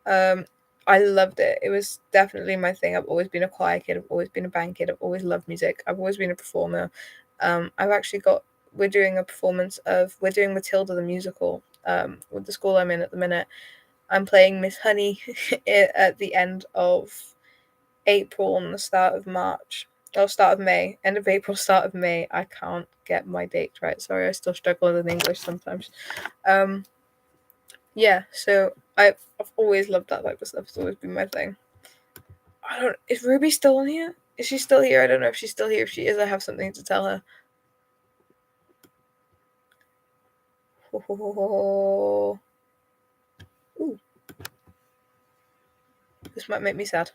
I loved it. It was definitely my thing. I've always been a choir kid. I've always been a band kid. I've always loved music. I've always been a performer. I've actually got. We're doing a performance of. We're doing Matilda the musical. With the school I'm in at the minute. I'm playing Miss Honey at the end of April and the start of March. Or start of May. End of April, start of May. I can't get my date right. Sorry, I still struggle with English sometimes. Yeah, so I've always loved that type of stuff. It's always been my thing. I don't. Is Ruby still on here? Is she still here? I don't know if she's still here. If she is, I have something to tell her. Ooh. This might make me sad.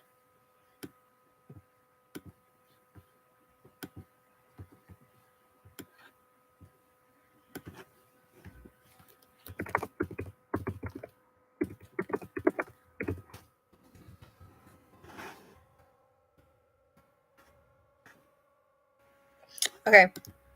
Okay,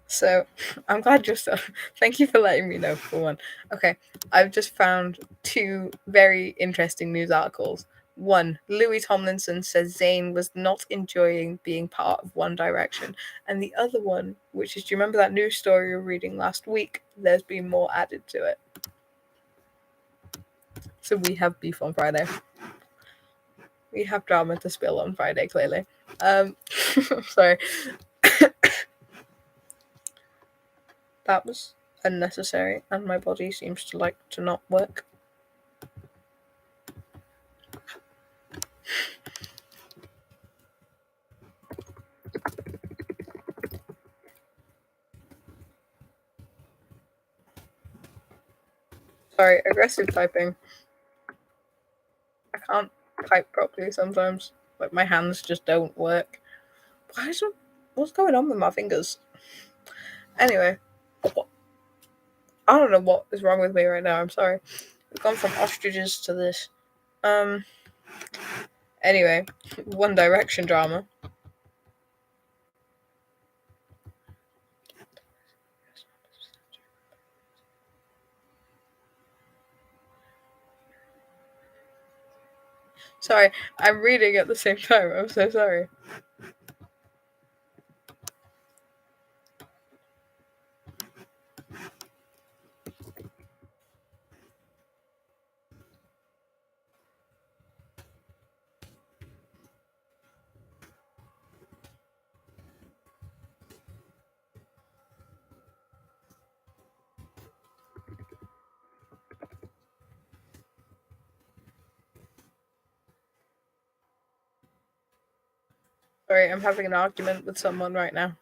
so I'm glad you're still. Thank you for letting me know, for one. Okay, I've just found two very interesting news articles. One, Louis Tomlinson says Zayn was not enjoying being part of One Direction. And the other one, which is, do you remember that news story we were reading last week? There's been more added to it. So we have beef on Friday. We have drama to spill on Friday, clearly. Sorry. That was unnecessary, and my body seems to like to not work. Sorry, aggressive typing. I can't type properly sometimes. Like my hands just don't work. What's going on with my fingers? Anyway, I don't know what is wrong with me right now. I'm sorry. We've gone from ostriches to this. Anyway, One Direction drama. Sorry, I'm reading at the same time. I'm so sorry. Sorry, I'm having an argument with someone right now.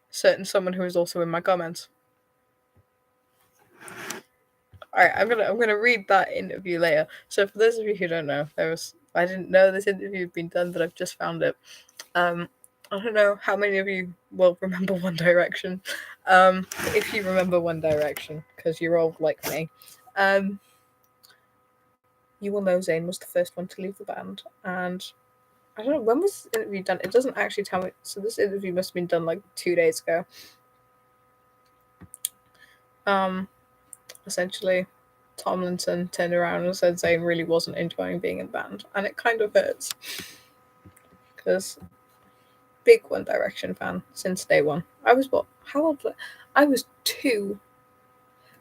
Certain someone who is also in my comments. Alright, I'm gonna read that interview later. So for those of you who don't know, I didn't know this interview had been done, but I've just found it. I don't know how many of you will remember One Direction. If you remember One Direction, because you're all like me, you will know Zayn was the first one to leave the band, and I don't know when was this interview done. It doesn't actually tell me. So this interview must have been done like 2 days ago. Essentially, Tomlinson turned around and said Zayn really wasn't enjoying being in the band, and it kind of hurts because big One Direction fan since day one. I was what? How old? I was 2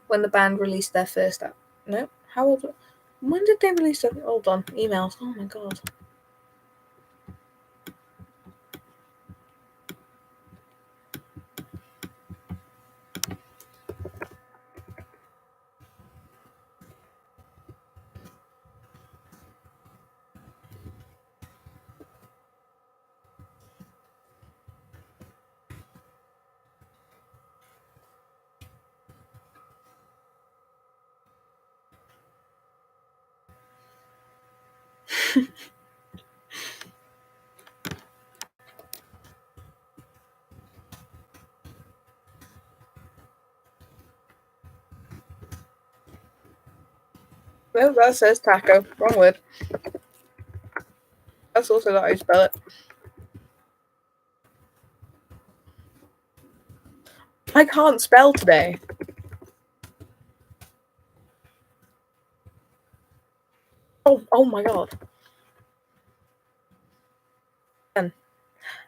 when the band released their first album. No, how old? When did they release their? Hold on, emails. Oh my god. No, that says taco. Wrong word. That's also not how you spell it. I can't spell today. Oh my god.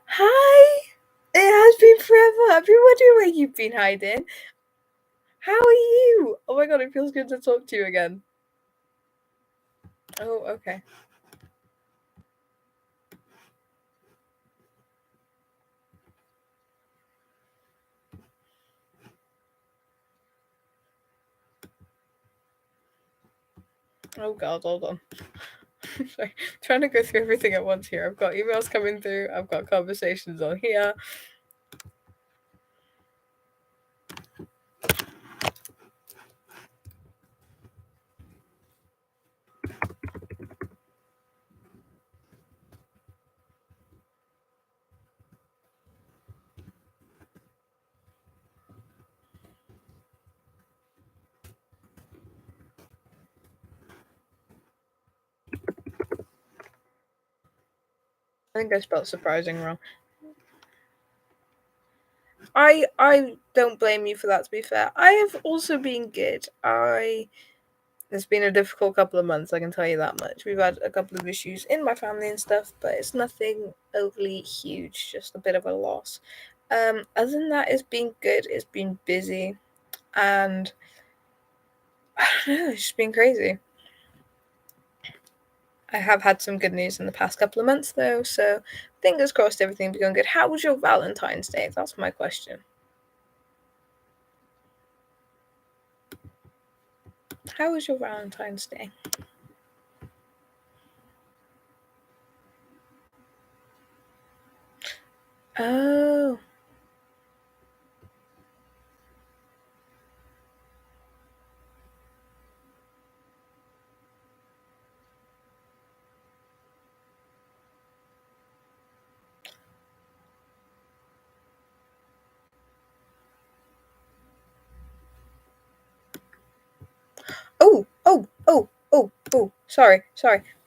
Hi! It has been forever. I've been wondering where you've been hiding. How are you? Oh my god, it feels good to talk to you again. Oh, okay. Oh god, hold on. Sorry, trying to go through everything at once here. I've got emails coming through, I've got conversations on here. I think I spelled surprising wrong. I don't blame you for that, to be fair. I have also been good. It's been a difficult couple of months, I can tell you that much. We've had a couple of issues in my family and stuff, but it's nothing overly huge, just a bit of a loss. Other than that, it's been good. It's been busy, and I don't know, it's just been crazy. I have had some good news in the past couple of months, though, so fingers crossed everything will be going good. How was your Valentine's Day? That's my question. How was your Valentine's Day? Oh. Oh. Sorry.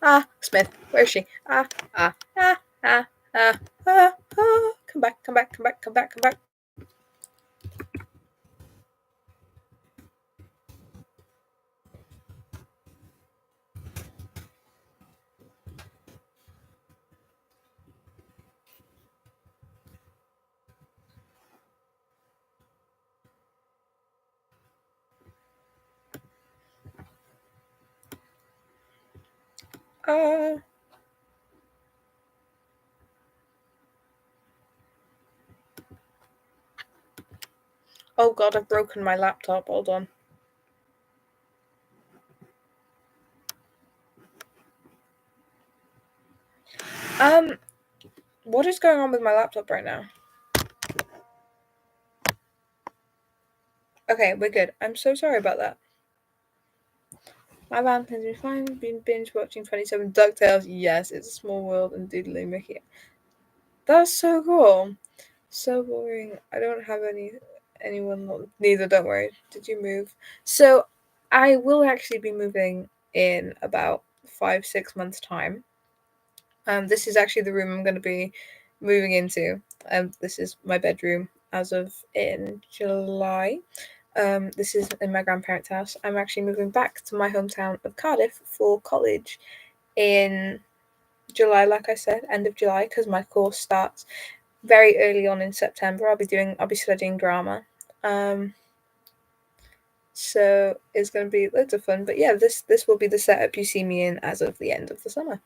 Ah, Smith, where is she? Ah. Come back. Uh. Oh God, I've broken my laptop. Hold on. What is going on with my laptop right now? Okay, we're good. I'm so sorry about that. My Valentine's been fine. Been binge watching 27 DuckTales. Yes, it's a small world and doodling Mickey. That's so cool. So boring. I don't have anyone. Neither. Don't worry. Did you move? So, I will actually be moving in about 5-6 months time. This is actually the room I'm going to be moving into. This is my bedroom as of in July. This is in my grandparents' house. I'm actually moving back to my hometown of Cardiff for college in July, like I said, end of July, because my course starts very early on in September. I'll be studying drama. So it's going to be loads of fun. But yeah, this will be the setup you see me in as of the end of the summer.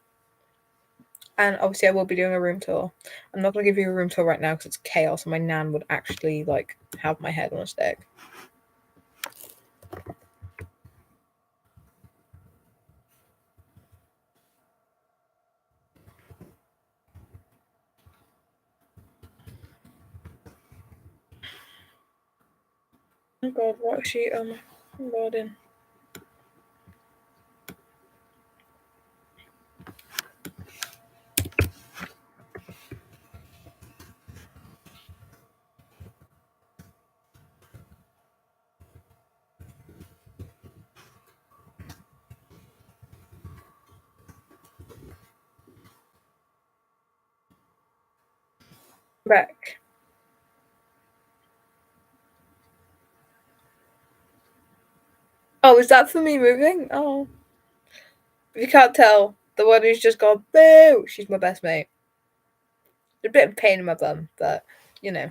And obviously, I will be doing a room tour. I'm not going to give you a room tour right now because it's chaos, and my nan would actually have my head on a stick. Oh God, what is she? Oh my God, in. Back. Oh, is that for me moving? Oh. If you can't tell, the one who's just gone, boo! She's my best mate. A bit of pain in my bum, but, I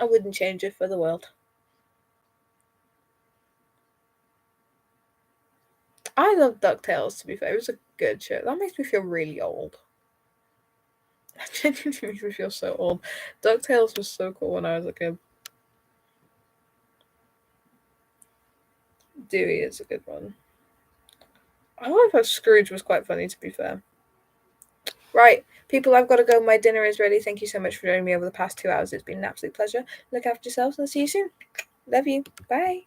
wouldn't change it for the world. I love DuckTales, to be fair. It was a good show. That makes me feel really old. That genuinely makes me feel so old. DuckTales was so cool when I was a kid. Dewey is a good one. I like how Scrooge was quite funny, to be fair. Right, people, I've got to go. My dinner is ready. Thank you so much for joining me over the past 2 hours. It's been an absolute pleasure. Look after yourselves and I'll see you soon. Love you. Bye.